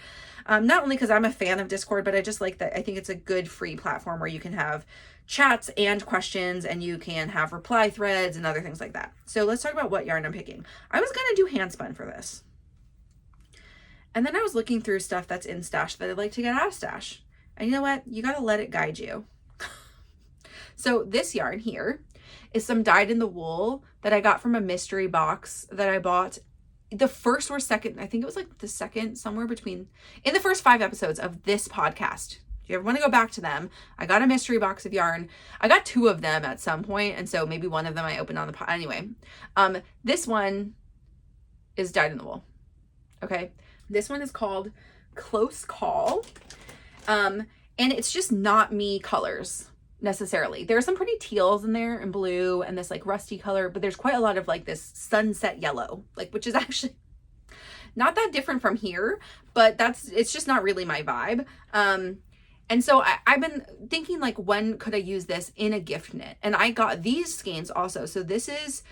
S1: Not only because I'm a fan of Discord, but I just like that. I think it's a good free platform where you can have chats and questions, and you can have reply threads and other things like that. So let's talk about what yarn I'm picking. I was going to do hand spun for this. And then I was looking through stuff that's in stash that I'd like to get out of stash. And you know what? You got to let it guide you. So this yarn here is some dyed in the wool that I got from a mystery box that I bought the first or second, I think it was like the second, somewhere between, in the first 5 episodes of this podcast. If you ever want to go back to them, I got a mystery box of yarn. I got 2 of them at some point, and so maybe one of them I opened on the pod. Anyway, this one is dyed in the wool. Okay. This one is called Close Call. And it's just not me colors necessarily. There are some pretty teals in there and blue and this like rusty color, but there's quite a lot of like this sunset yellow, like, which is actually not that different from here, but it's just not really my vibe. And so I've been thinking, like, when could I use this in a gift knit? And I got these skeins also. So this is,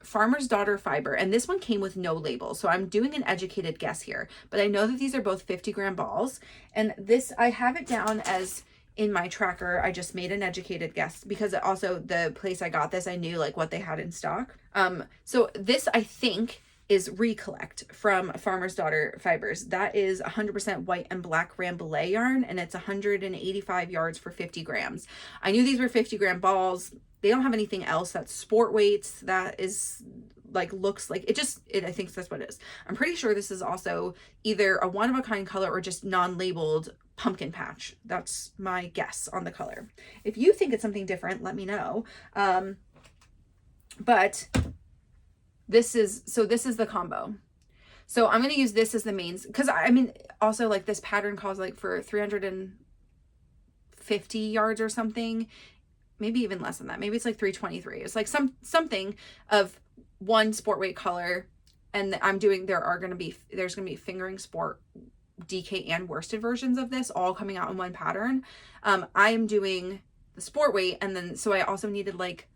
S1: Farmer's Daughter fiber, and this one came with no label, so I'm doing an educated guess here, but I know that these are both 50-gram balls, and this, I have it down as in my tracker. I just made an educated guess because also the place I got this, I knew like what they had in stock. So this I think is Recollect from Farmer's Daughter Fibers. That is 100% white and black Rambouillet yarn, and it's 185 yards for 50 grams. I knew these were 50-gram balls. They don't have anything else that's sport weights that is like, looks like it. I think that's what it is. I'm pretty sure this is also either a one-of-a-kind color or just non-labeled pumpkin patch. That's my guess on the color. If you think it's something different, let me know. But this is the combo. So I'm going to use this as the mains, because I mean, also like this pattern calls like for 350 yards or something. Maybe even less than that. Maybe it's like 323. It's like something of one sport weight color. And there's going to be fingering sport DK and worsted versions of this all coming out in one pattern. I am doing the sport weight, and then so I also needed like,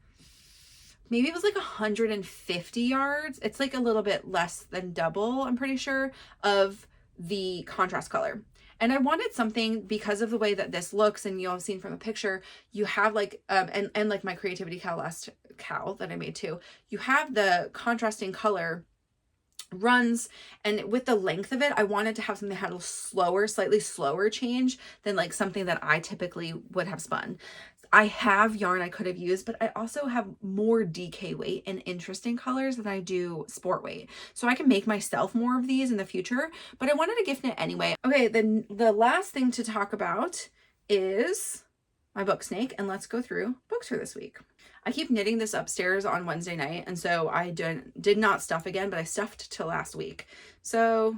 S1: maybe it was like 150 yards. It's like a little bit less than double, I'm pretty sure, of the contrast color. And I wanted something, because of the way that this looks, and you'll have seen from the picture, you have like, and like my Creativity Cal that I made too, you have the contrasting color runs, and with the length of it, I wanted to have something that had a slightly slower change than like something that I typically would have spun. I have yarn I could have used, but I also have more DK weight and interesting colors than I do sport weight. So I can make myself more of these in the future, but I wanted to gift knit anyway. Okay, then the last thing to talk about is my book snake, and let's go through books for this week. I keep knitting this upstairs on Wednesday night, and so I did not stuff again, but I stuffed till last week. So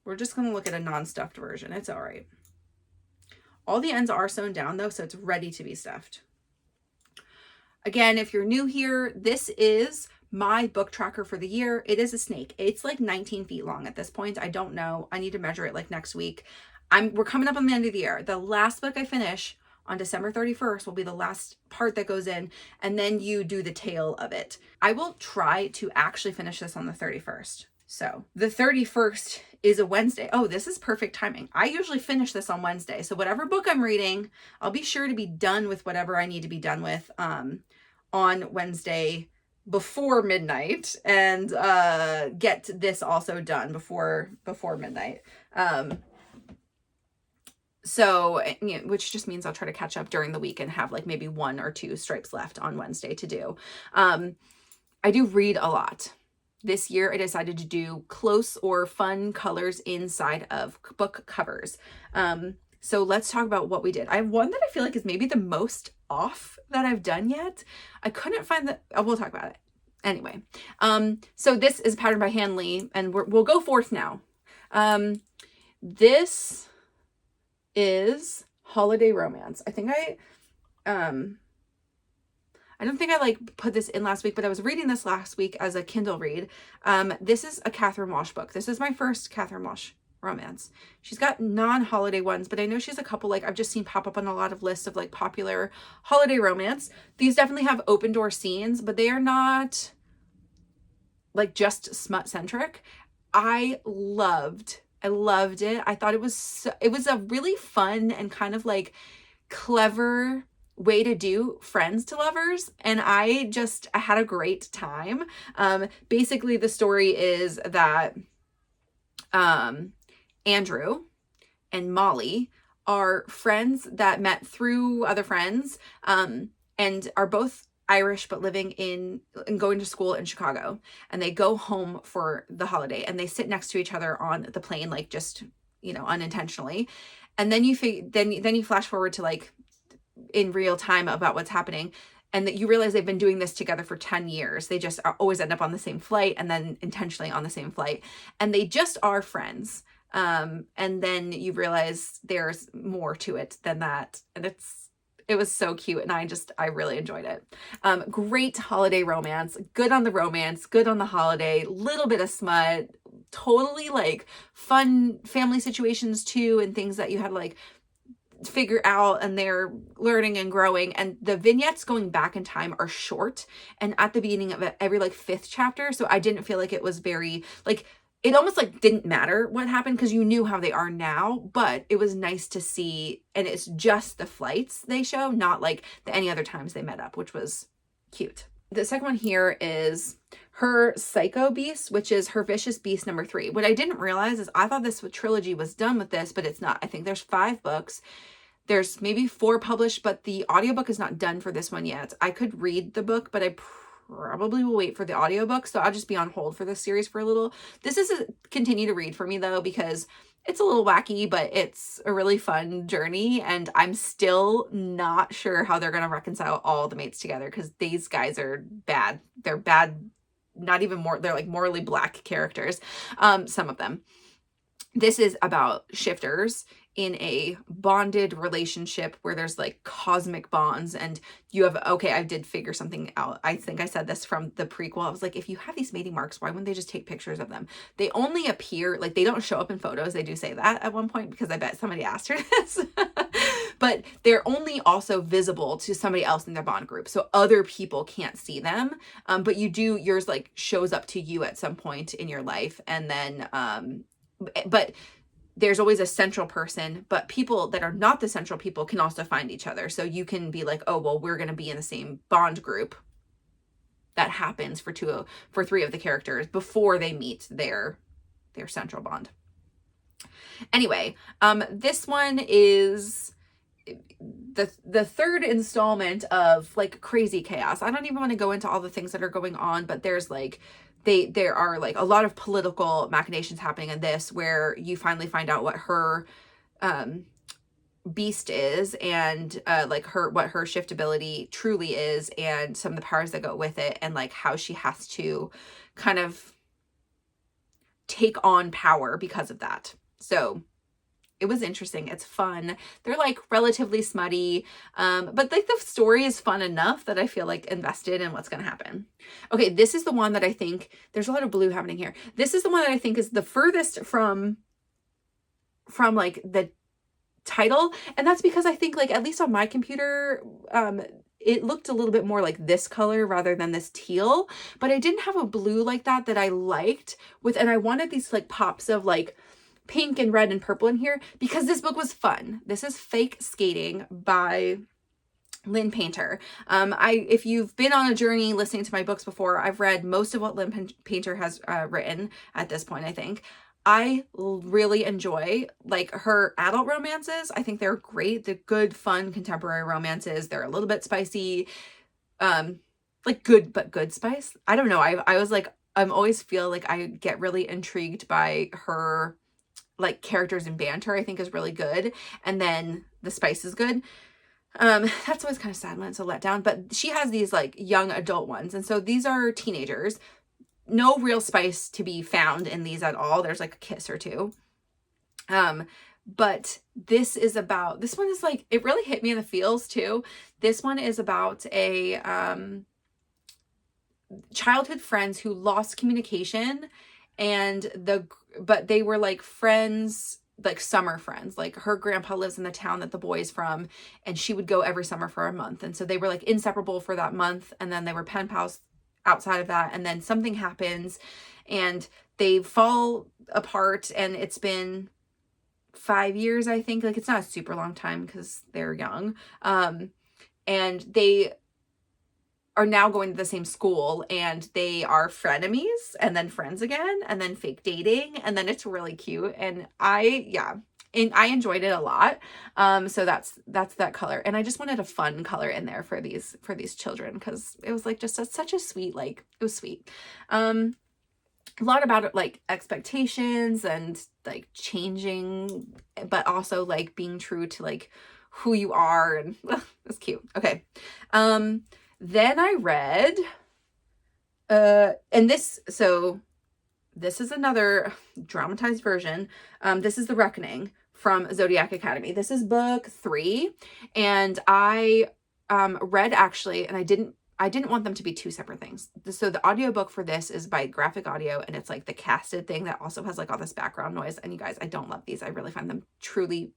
S1: we're just going to look at a non-stuffed version. It's all right. All the ends are sewn down though, so it's ready to be stuffed. Again, if you're new here, this is my book tracker for the year. It is a snake. It's like 19 feet long at this point. I don't know. I need to measure it like next week. We're coming up on the end of the year. The last book I finish on December 31st will be the last part that goes in, and then you do the tail of it. I will try to actually finish this on the 31st. So the 31st is a Wednesday. Oh, this is perfect timing. I usually finish this on Wednesday. So whatever book I'm reading, I'll be sure to be done with whatever I need to be done with on Wednesday before midnight, and get this also done before midnight. So, you know, which just means I'll try to catch up during the week and have like maybe 1 or 2 stripes left on Wednesday to do. I do read a lot. This year I decided to do close or fun colors inside of book covers. So let's talk about what we did. I have one that I feel like is maybe the most off that I've done yet. I couldn't find the, we'll talk about it. Anyway, so this is patterned by Hanley, and we'll go forth now. This is Holiday Romance. I think I don't think I like put this in last week, but I was reading this last week as a Kindle read. This is a Catherine Walsh book. This is my first Catherine Walsh romance. She's got non-holiday ones, but I know she's a couple, like I've just seen pop up on a lot of lists of like popular holiday romance. These definitely have open door scenes, but they are not like just smut centric. I loved it. I thought it was a really fun and kind of like clever way to do friends to lovers, and I had a great time. Basically the story is that Andrew and Molly are friends that met through other friends, and are both Irish but living in and going to school in Chicago, and they go home for the holiday and they sit next to each other on the plane, like just, you know, unintentionally. And then you flash forward to like in real time about what's happening, and that you realize they've been doing this together for 10 years. They just always end up on the same flight, and then intentionally on the same flight, and they just are friends. And then you realize there's more to it than that, and it was so cute, and I really enjoyed it. Great holiday romance, good on the romance, good on the holiday, little bit of smut, totally like fun family situations too, and things that you had to like figure out, and they're learning and growing. And the vignettes going back in time are short and at the beginning of every like 5th chapter, so I didn't feel like it was very like, it almost like didn't matter what happened because you knew how they are now, but it was nice to see. And it's just the flights they show, not like any other times they met up, which was cute. The second one here is her Psycho Beast, which is her Vicious Beast number 3. What I didn't realize is I thought this trilogy was done with this, but it's not. I think there's 5 books. There's maybe 4 published, but the audiobook is not done for this one yet. I could read the book, but I probably will wait for the audiobook, so I'll just be on hold for this series for a little. This is a continue to read for me though, because it's a little wacky, but it's a really fun journey, and I'm still not sure how they're going to reconcile all the mates together, because these guys are bad. They're bad, not even more, they're like morally black characters, some of them. This is about shifters in a bonded relationship where there's like cosmic bonds, and you have, okay, I did figure something out. I think I said this from the prequel. I was like, if you have these mating marks, why wouldn't they just take pictures of them? They only appear, like they don't show up in photos. They do say that at one point, because I bet somebody asked her this, but they're only also visible to somebody else in their bond group. So other people can't see them. But yours like shows up to you at some point in your life. And then, but there's always a central person, but people that are not the central people can also find each other. So you can be like, oh, well, we're going to be in the same bond group. That happens for 3 of the characters before they meet their central bond. Anyway, this one is the 3rd installment of like crazy chaos. I don't even want to go into all the things that are going on, but there's like, there are like a lot of political machinations happening in this, where you finally find out what her beast is, and like what her shiftability truly is, and some of the powers that go with it, and like how she has to kind of take on power because of that. So it was interesting. It's fun. They're like relatively smutty, but like the story is fun enough that I feel like invested in what's going to happen. Okay, this is the one that I think, there's a lot of blue happening here. This is the one that I think is the furthest from like the title, and that's because I think, like, at least on my computer, it looked a little bit more like this color rather than this teal, but I didn't have a blue like that I liked with, and I wanted these like pops of like pink and red and purple in here because this book was fun. This is Fake Skating by Lynn Painter. If you've been on a journey listening to my books before, I've read most of what Lynn Painter has written at this point, I think. I really enjoy like her adult romances. I think they're great. They're good, fun, contemporary romances. They're a little bit spicy, like good, but good spice. I don't know. I was like, I'm always feel like I get really intrigued by her like characters and banter. I think is really good. And then the spice is good. That's always kind of sad when it's a letdown, but she has these like young adult ones. And so these are teenagers. No real spice to be found in these at all. There's like a kiss or two. But this one is like, it really hit me in the feels too. This one is about a, childhood friends who lost communication, but they were like friends, like summer friends. Like her grandpa lives in the town that the boy is from, and she would go every summer for a month. And so they were like inseparable for that month. And then they were pen pals outside of that. And then something happens and they fall apart, and it's been 5 years, I think. Like, it's not a super long time because they're young. And they are now going to the same school, and they are frenemies and then friends again, and then fake dating, and then it's really cute. And I enjoyed it a lot. So that's that color, and I just wanted a fun color in there for these children because it was like just such a sweet, like, it was sweet. A lot about it, like expectations and like changing, but also like being true to like who you are, and it's cute. Okay. Then I read, and this is another dramatized version. This is The Reckoning from Zodiac Academy. This is book 3, and I read actually, and I didn't want them to be two separate things. So the audiobook for this is by Graphic Audio, and it's like the casted thing that also has like all this background noise. And you guys, I don't love these. I really find them truly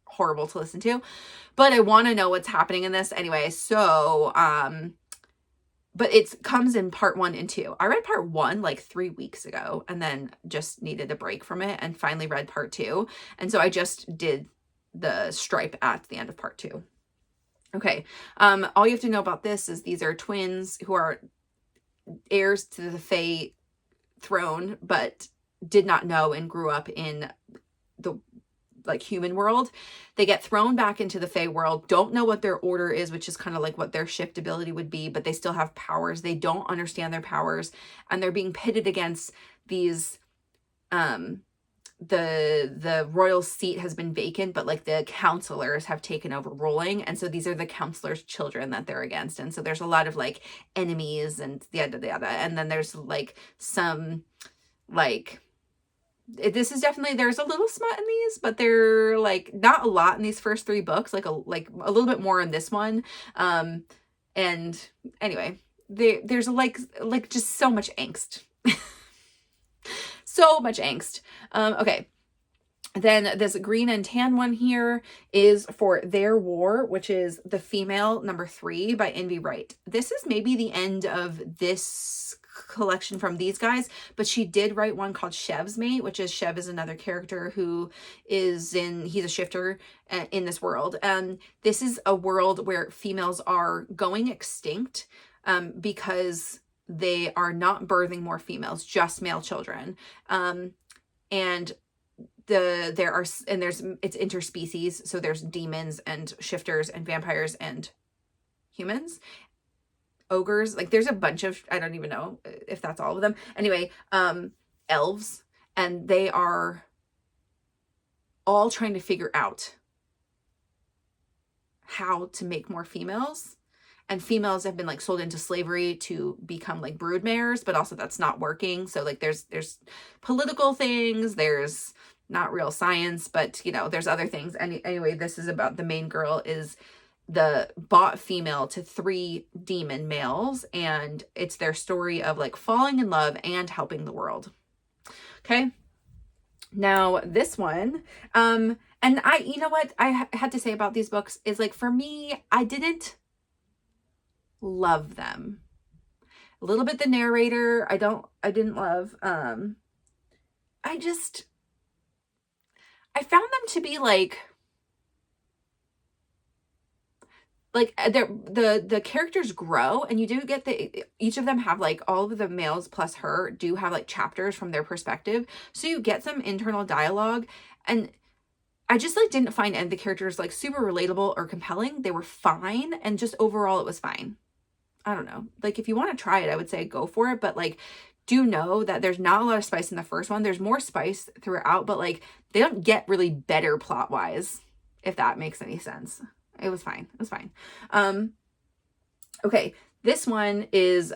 S1: horrible to listen to, but I want to know what's happening in this anyway. So, but it comes in part 1 and 2. I read part 1 like 3 weeks ago, and then just needed a break from it and finally read part 2. And so I just did the stripe at the end of part 2. Okay. All you have to know about this is these are twins who are heirs to the Fae throne, but did not know and grew up in the like human world. They get thrown back into the Fae world, don't know what their order is, which is kind of like what their shift ability would be, but they still have powers. They don't understand their powers, and they're being pitted against these, the royal seat has been vacant, but like the counselors have taken over ruling. And so these are the counselors' children that they're against. And so there's a lot of like enemies and yada, yada. And then there's like some like, this is definitely, there's a little smut in these, but they're like not a lot in these first 3 books, like a little bit more in this one. And anyway, there's like just so much angst. So much angst. Okay. Then this green and tan one here is for Their War, which is The Female, number 3 by Invi Wright. This is maybe the end of this collection from these guys, but she did write one called Chev's Mate, which is Chev is another character who he's a shifter in this world. This is a world where females are going extinct because they are not birthing more females, just male children. And it's interspecies, so there's demons and shifters and vampires and humans, ogres, like there's a bunch of, I don't even know if that's all of them. Anyway, elves, and they are all trying to figure out how to make more females. And females have been like sold into slavery to become like brood mares, but also that's not working. So like there's political things, there's not real science, but you know, there's other things. Anyway, this is about the main girl is the bought female to 3 demon males, and it's their story of like falling in love and helping the world. Okay. Now this one, and you know what I had to say about these books is like, for me, I didn't love them. A little bit the narrator, I didn't love. I found them to be like the characters grow, and you do get each of them have like, all of the males plus her do have like chapters from their perspective. So you get some internal dialogue, and I just like didn't find any of the characters like super relatable or compelling. They were fine, and just overall it was fine. I don't know. Like if you want to try it, I would say go for it. But like, do know that there's not a lot of spice in the first one. There's more spice throughout, but like they don't get really better plot wise, if that makes any sense. It was fine. It was fine. Okay. This one is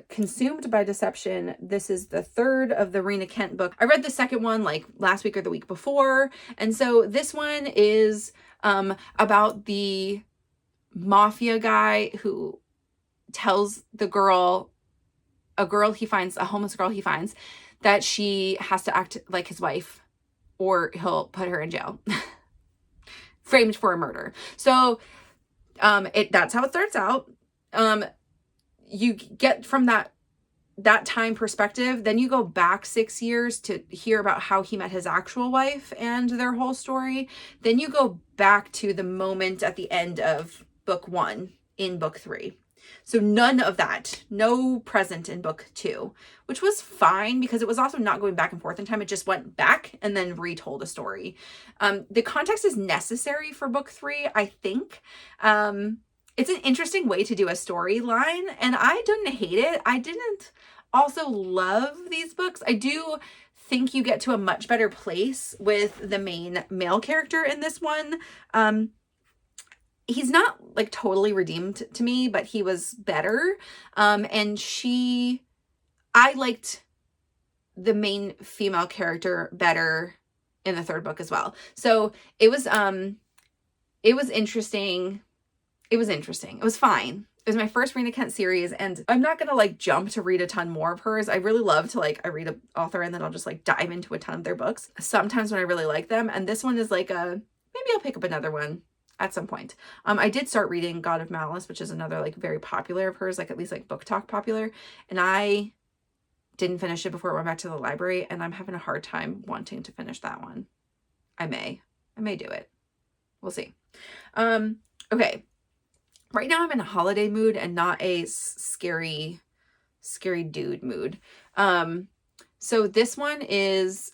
S1: Consumed by Deception. This is the 3rd of the Rina Kent book. I read the second one like last week or the week before. And so this one is about the mafia guy who tells a homeless girl he finds, that she has to act like his wife or he'll put her in jail. Framed for a murder. So that's how it starts out. You get from that time perspective, then you go back 6 years to hear about how he met his actual wife and their whole story. Then you go back to the moment at the end of book 1 in book 3. So none of that, no present in book 2, which was fine because it was also not going back and forth in time. It just went back and then retold a story. The context is necessary for book 3, I think. It's an interesting way to do a storyline, and I didn't hate it. I didn't also love these books. I do think you get to a much better place with the main male character in this one. He's not like totally redeemed to me, but he was better. And I liked the main female character better in the 3rd book as well. So it was interesting. It was interesting. It was fine. It was my first Rina Kent series, and I'm not going to like jump to read a ton more of hers. I really love to like, I read an author and then I'll just like dive into a ton of their books sometimes when I really like them. And this one is like maybe I'll pick up another one at some point. I did start reading God of Malice, which is another like very popular of hers, like at least like Book Talk popular. And I didn't finish it before it went back to the library, and I'm having a hard time wanting to finish that one. I may do it. We'll see. Okay. Right now I'm in a holiday mood and not a scary dude mood. So this one is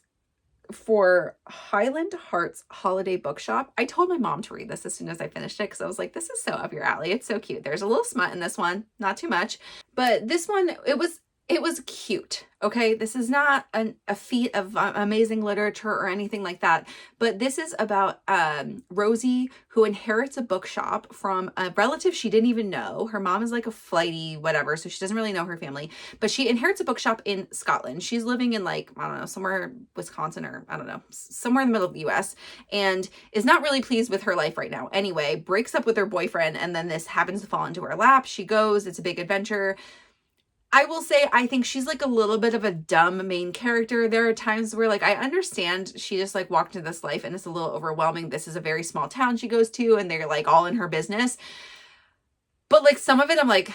S1: for Highland Hearts Holiday Bookshop. I told my mom to read this as soon as I finished it because I was like, this is so up your alley. It's so cute. There's a little smut in this one, not too much, but this one, it was cute. Okay. This is not a feat of amazing literature or anything like that, but this is about Rosie, who inherits a bookshop from a relative she didn't even know. Her mom is like a flighty whatever, so she doesn't really know her family, but she inherits a bookshop in Scotland. She's living in like, I don't know, somewhere Wisconsin or I don't know, somewhere in the middle of the US, and is not really pleased with her life right now. Anyway, breaks up with her boyfriend, and then this happens to fall into her lap. She goes, it's a big adventure. I will say, I think she's like a little bit of a dumb main character. There are times where like, I understand she just like walked into this life and it's a little overwhelming. This is a very small town she goes to and they're like all in her business. But like some of it, I'm like,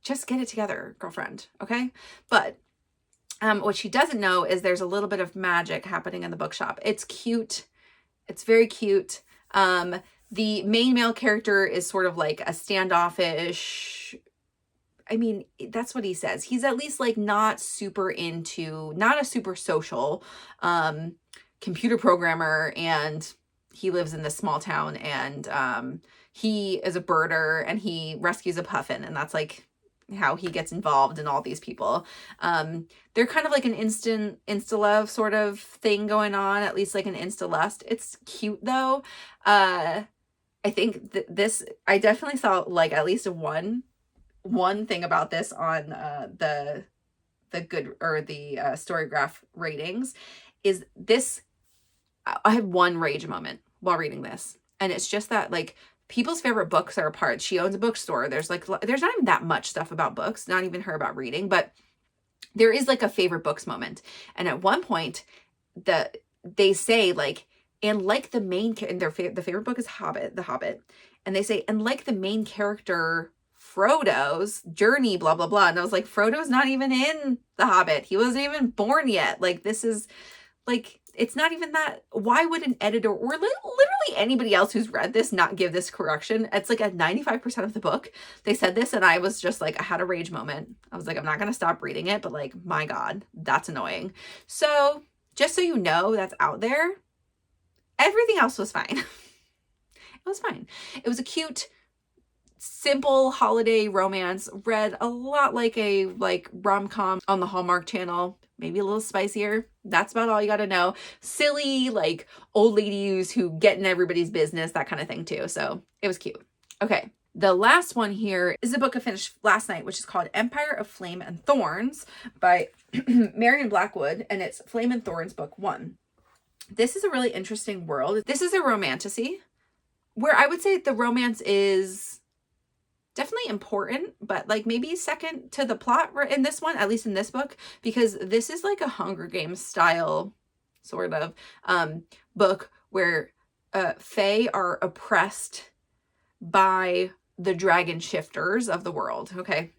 S1: just get it together, girlfriend. Okay. But what she doesn't know is there's a little bit of magic happening in the bookshop. It's cute. It's very cute. The main male character is sort of like a standoffish, I mean, that's what he says. He's at least like not a super social computer programmer, and he lives in this small town, and he is a birder and he rescues a puffin, and that's like how he gets involved in all these people. They're kind of like an insta-love sort of thing going on, at least like an insta-lust. It's cute though. I think this, I definitely saw like at least one thing about this on the good or the Storygraph ratings is this. I had one rage moment while reading this, and it's just that like people's favorite books are apart. She owns a bookstore. There's not even that much stuff about books, not even her about reading, but there is like a favorite books moment. And at one point they say like, and like the main and the favorite book is The Hobbit, and they say, and like the main character Frodo's journey, blah blah blah. And I was like, Frodo's not even in The Hobbit. He wasn't even born yet. Like, this is like, it's not even that. Why would an editor or literally anybody else who's read this not give this correction? It's like at 95% of the book they said this, and I was just like, I had a rage moment. I was like, I'm not gonna stop reading it, but like, my God, that's annoying. So just so you know, that's out there. Everything else was fine. It was fine. It was a cute, simple holiday romance, read a lot like a rom-com on the Hallmark Channel, maybe a little spicier. That's about all you got to know. Silly, like old ladies who get in everybody's business, that kind of thing too. So it was cute. Okay. The last one here is a book I finished last night, which is called Empire of Flame and Thorns by Marion Blackwood, and it's Flame and Thorns book 1. This is a really interesting world. This is a romantasy where I would say the romance is definitely important, but like maybe second to the plot in this one, at least in this book, because this is like a Hunger Games style sort of book where fae are oppressed by the dragon shifters of the world. Okay.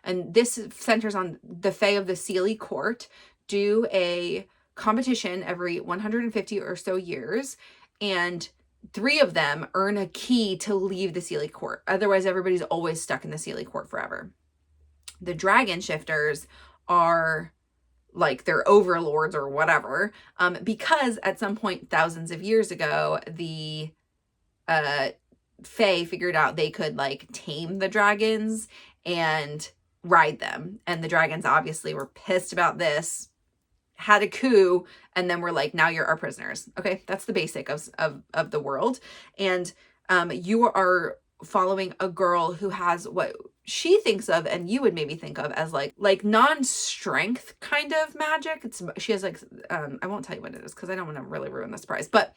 S1: And this centers on the fae of the Seelie court do a competition every 150 or so years, and 3 of them earn a key to leave the Seelie court. Otherwise, everybody's always stuck in the Seelie court forever. The dragon shifters are like their overlords or whatever, because at some point thousands of years ago, the fae figured out they could like tame the dragons and ride them. And the dragons obviously were pissed about this, had a coup, and then we're like, now you're our prisoners. Okay, that's the basic of the world. And you are following a girl who has what she thinks of, and you would maybe think of as like non-strength kind of magic. She has like I won't tell you what it is because I don't want to really ruin the surprise, but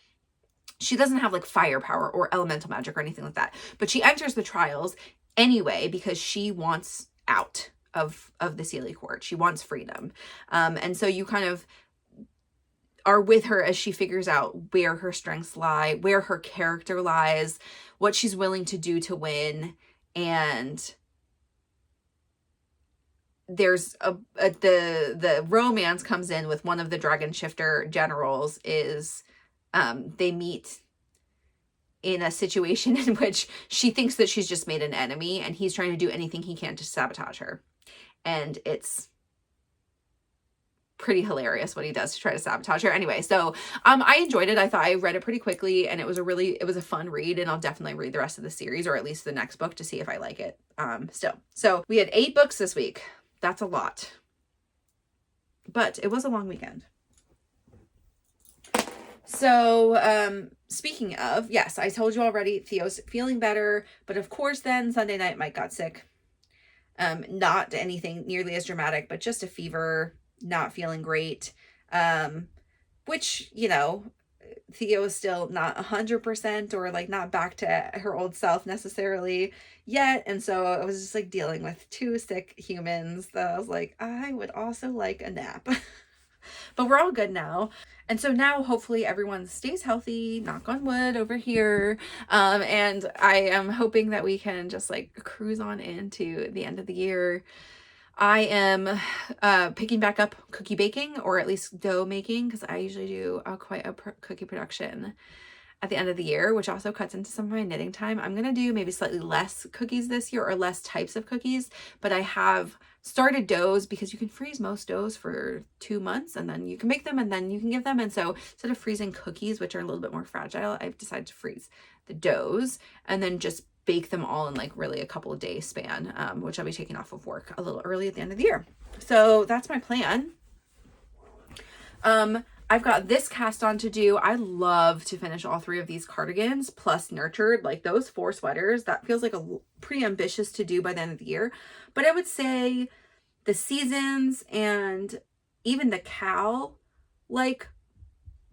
S1: she doesn't have like firepower or elemental magic or anything like that. But she enters the trials anyway because she wants out of the Seelie court. She wants freedom. And so you kind of are with her as she figures out where her strengths lie, where her character lies, what she's willing to do to win. And there's the romance comes in with one of the dragon shifter generals is they meet in a situation in which she thinks that she's just made an enemy and he's trying to do anything he can to sabotage her. And it's pretty hilarious what he does to try to sabotage her. Anyway, so I enjoyed it. I thought I read it pretty quickly, and it was a fun read, and I'll definitely read the rest of the series, or at least the next book, to see if I like it still. So we had 8 books this week. That's a lot. But it was a long weekend. So speaking of, yes, I told you already, Theo's feeling better, but of course then Sunday night Mike got sick. Not anything nearly as dramatic, but just a fever, not feeling great. Which, you know, Theo is still not 100% or like not back to her old self necessarily yet. And so I was just like dealing with 2 sick humans that I was like, I would also like a nap. But we're all good now. And so now hopefully everyone stays healthy, knock on wood over here. And I am hoping that we can just like cruise on into the end of the year. I am picking back up cookie baking, or at least dough making, because I usually do quite a cookie production at the end of the year, which also cuts into some of my knitting time. I'm going to do maybe slightly less cookies this year, or less types of cookies, but I have started doughs because you can freeze most doughs for 2 months and then you can make them and then you can give them. And so instead of freezing cookies, which are a little bit more fragile, I've decided to freeze the doughs and then just bake them all in like really a couple of days span, which I'll be taking off of work a little early at the end of the year. So that's my plan. I've got this cast on to do. I love to finish all 3 of these cardigans plus nurtured, like those 4 sweaters. That feels like a pretty ambitious to do by the end of the year. But I would say the seasons and even the Kal, like,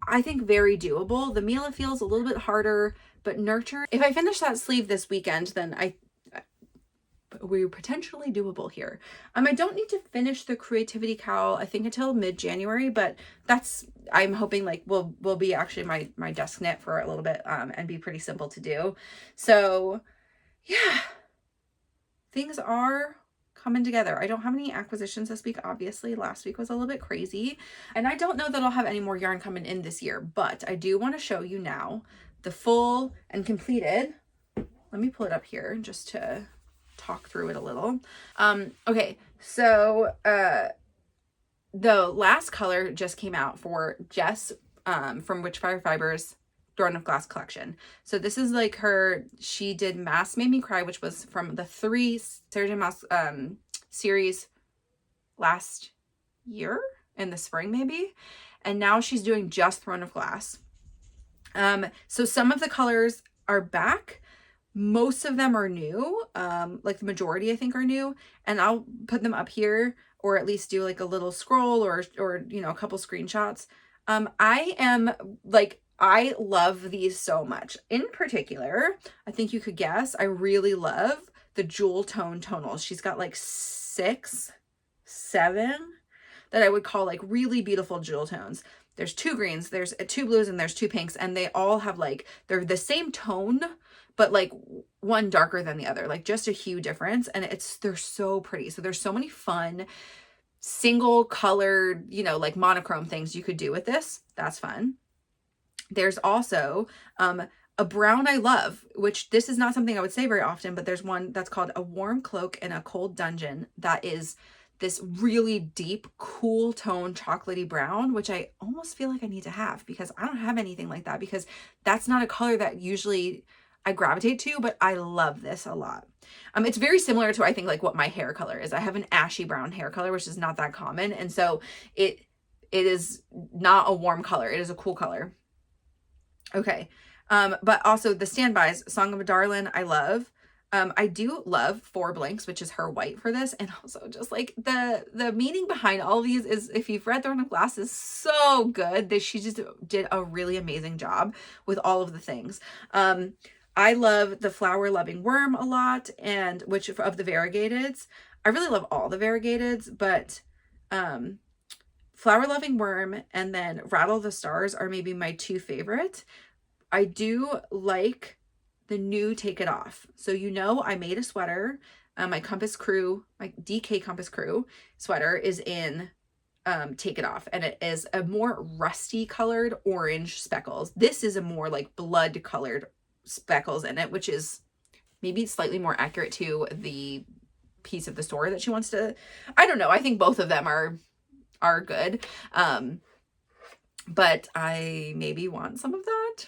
S1: I think very doable. The Mila feels a little bit harder, but nurture. If I finish that sleeve this weekend, then we're potentially doable here. I don't need to finish the creativity cowl, I think, until mid-January, but I'm hoping like will be actually my desk knit for a little bit, and be pretty simple to do. So yeah, things are coming together. I don't have any acquisitions this week, obviously. Last week was a little bit crazy, and I don't know that I'll have any more yarn coming in this year, but I do want to show you now the full and completed. Let me pull it up here just to talk through it a little. Okay, so the last color just came out for Jess from Witchfire Fiber's Throne of Glass collection. So this is like she did Mask Made Me Cry, which was from the 3 Sarah J. Maas series last year in the spring maybe, and now she's doing just Throne of Glass. So some of the colors are back. Most of them are new. Like the majority I think are new, and I'll put them up here, or at least do like a little scroll or you know, a couple screenshots. I love these so much. In particular, I think you could guess, I really love the jewel tone tonals. She's got like 6, 7 that I would call like really beautiful jewel tones. There's 2 greens, there's 2 blues, and there's 2 pinks, and they all have like, they're the same tone, but like one darker than the other, like just a hue difference. And they're so pretty. So there's so many fun single colored, you know, like monochrome things you could do with this. That's fun. There's also a brown I love, which this is not something I would say very often, but there's one that's called A Warm Cloak in a Cold Dungeon. That is this really deep, cool tone chocolatey brown, which I almost feel like I need to have, because I don't have anything like that, because that's not a color that usually I gravitate to, but I love this a lot. It's very similar to, I think, like what my hair color is. I have an ashy brown hair color, which is not that common. And so it is not a warm color. It is a cool color. Okay. But also the Standbys, Song of a Darlin', I love. I do love 4 Blinks, which is her white for this. And also just like the meaning behind all of these is, if you've read Throne of Glass, is so good that she just did a really amazing job with all of the things. I love the Flower Loving Worm a lot, and which of the variegateds. I really love all the variegateds, but Flower Loving Worm and then Rattle the Stars are maybe my 2 favorite. I do like the new Take It Off. So you know, I made a sweater. My Compass Crew, my DK Compass Crew sweater is in Take It Off, and it is a more rusty colored orange speckles. This is a more like blood colored speckles in it, which is maybe slightly more accurate to the piece of the story that she wants to. I don't know. I think both of them are good. But I maybe want some of that,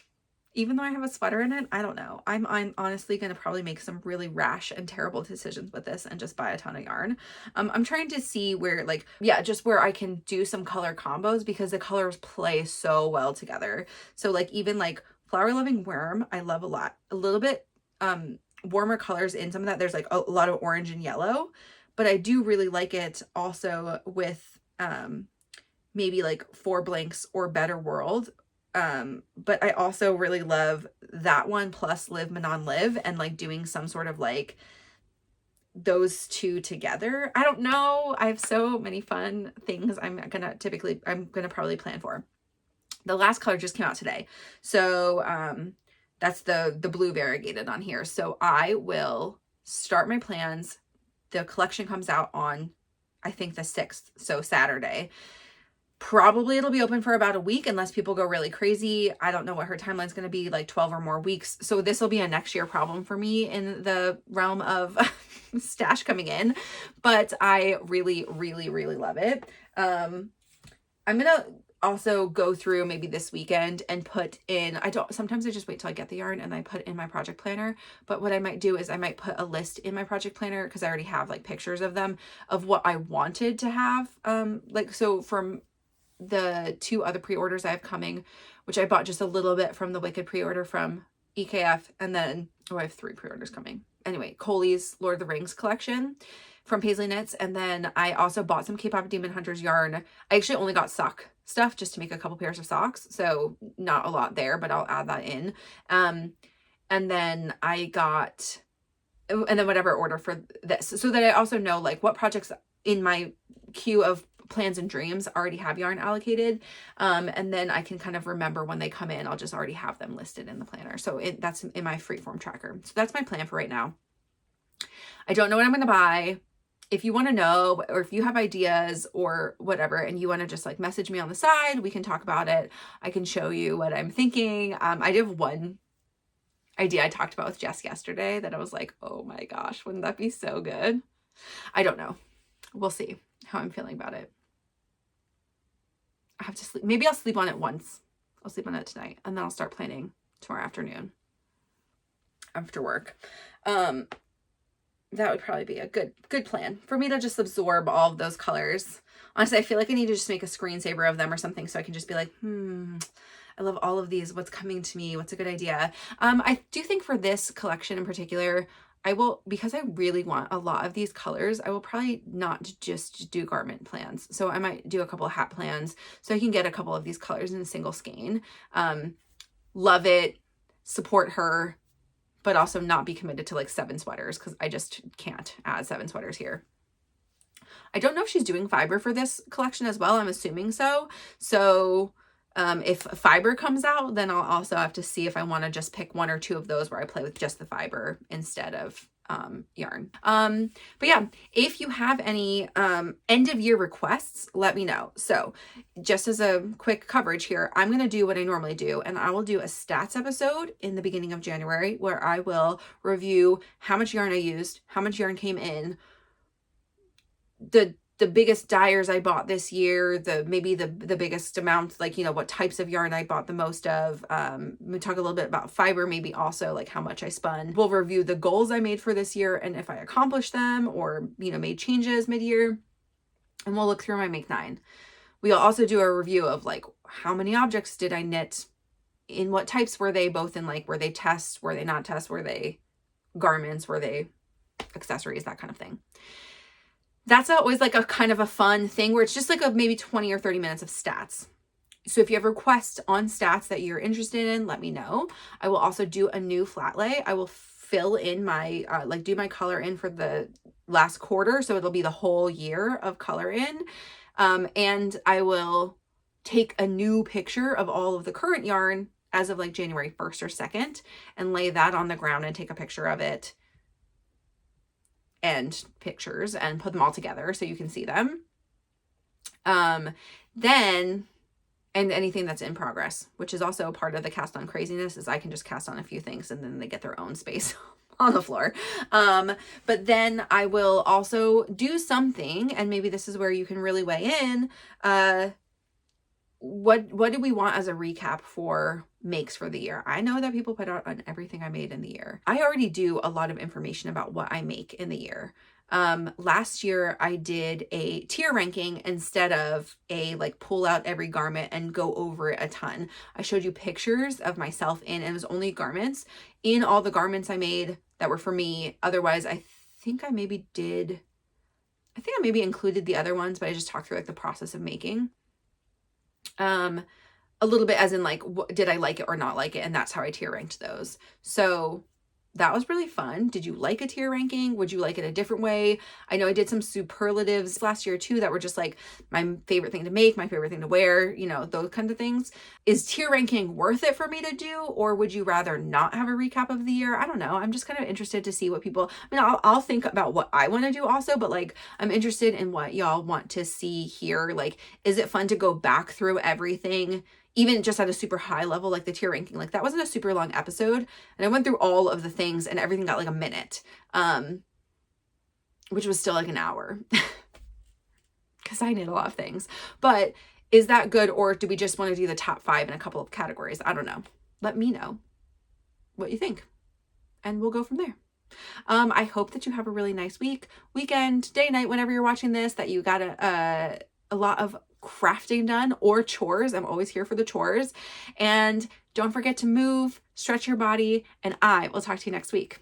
S1: even though I have a sweater in it. I don't know. I'm honestly going to probably make some really rash and terrible decisions with this and just buy a ton of yarn. I'm trying to see where, like, yeah, just where I can do some color combos, because the colors play so well together. So like even like Flower Loving Worm, I love a lot. A little bit warmer colors in some of that. There's like a lot of orange and yellow, but I do really like it also with maybe like 4 Blanks or Better World. But I also really love that one plus Live Manon Live, and like doing some sort of like those 2 together. I don't know. I have so many fun things I'm gonna probably plan for. The last color just came out today. So that's the blue variegated on here. So I will start my plans. The collection comes out on, I think, the 6th, so Saturday. Probably it'll be open for about a week unless people go really crazy. I don't know what her timeline's going to be, like 12 or more weeks. So this will be a next year problem for me in the realm of stash coming in. But I really, really, really love it. I'm going to also go through maybe this weekend and put in, sometimes I just wait till I get the yarn and I put in my project planner. But what I might do is I might put a list in my project planner, because I already have like pictures of them, of what I wanted to have. Like, so from the 2 other pre-orders I have coming, which I bought just a little bit from the Wicked pre-order from EKF, and then, I have 3 pre-orders coming. Anyway, Coley's Lord of the Rings collection from Paisley Knits, and then I also bought some K-Pop Demon Hunters yarn. I actually only got sock stuff just to make a couple pairs of socks, so not a lot there, but I'll add that in. And then I got, and then whatever order for this, so that I also know like what projects in my queue of plans and dreams already have yarn allocated, and then I can kind of remember when they come in. I'll just already have them listed in the planner, so that's in my freeform tracker. So that's my plan for right now. I don't know what I'm going to buy. If you want to know, or if you have ideas or whatever, and you want to just like message me on the side, we can talk about it. I can show you what I'm thinking. I did have one idea I talked about with Jess yesterday that I was like, oh my gosh, wouldn't that be so good? I don't know. We'll see how I'm feeling about it. I have to sleep. Maybe I'll sleep on it once. I'll sleep on it tonight, and then I'll start planning tomorrow afternoon after work. That would probably be a good plan for me to just absorb all of those colors. Honestly, I feel like I need to just make a screensaver of them or something, so I can just be like, I love all of these. What's coming to me? What's a good idea? I do think for this collection in particular, I will, because I really want a lot of these colors, I will probably not just do garment plans. So I might do a couple of hat plans so I can get a couple of these colors in a single skein. Love it, support her, but also not be committed to like 7 sweaters, because I just can't add 7 sweaters here. I don't know if she's doing fiber for this collection as well. I'm assuming so. So if fiber comes out, then I'll also have to see if I want to just pick 1 or 2 of those where I play with just the fiber instead of yarn. But yeah, if you have any end of year requests, let me know. So just as a quick coverage here, I'm going to do what I normally do, and I will do a stats episode in the beginning of January where I will review how much yarn I used, how much yarn came in, the biggest dyers I bought this year, maybe the biggest amount, like, you know, what types of yarn I bought the most of. We talk a little bit about fiber, maybe also like how much I spun. We'll review the goals I made for this year and if I accomplished them or, you know, made changes mid-year. And we'll look through my Make 9. We'll also do a review of like how many objects did I knit, in what types were they, both in like, were they tests, were they not tests, were they garments, were they accessories, that kind of thing. That's always like a kind of a fun thing where it's just like maybe 20 or 30 minutes of stats. So if you have requests on stats that you're interested in, let me know. I will also do a new flat lay. I will fill in my, do my color in for the last quarter. So it'll be the whole year of color in. And I will take a new picture of all of the current yarn as of like January 1st or 2nd and lay that on the ground and take a picture of it and pictures and put them all together so you can see them. Then, and anything that's in progress, which is also a part of the cast on craziness, is I can just cast on a few things and then they get their own space on the floor. But then I will also do something, and maybe this is where you can really weigh in. What do we want as a recap for makes for the year? I know that people put out on everything I made in the year. I already do a lot of information about what I make in the year. Last year I did a tier ranking instead of a like pull out every garment and go over it a ton. I showed you pictures of myself in, and it was only garments, in all the garments I made that were for me. Otherwise, I think I maybe included the other ones, but I just talked through like the process of making. A little bit as in like, did I like it or not like it? And that's how I tier ranked those. So that was really fun. Did you like a tier ranking? Would you like it a different way? I know I did some superlatives last year too that were just like my favorite thing to make, my favorite thing to wear, you know, those kinds of things. Is tier ranking worth it for me to do, or would you rather not have a recap of the year? I don't know. I'm just kind of interested to see what people, I mean, I'll think about what I want to do also, but like I'm interested in what y'all want to see here. Like, is it fun to go back through everything, even just at a super high level, like the tier ranking? Like that wasn't a super long episode, and I went through all of the things and everything got like a minute, which was still like an hour because I did a lot of things. But is that good, or do we just want to do the top 5 in a couple of categories? I don't know. Let me know what you think, and we'll go from there. I hope that you have a really nice weekend, day, night, whenever you're watching this, that you got a lot of crafting done or chores. I'm always here for the chores. And don't forget to move, stretch your body, and I will talk to you next week.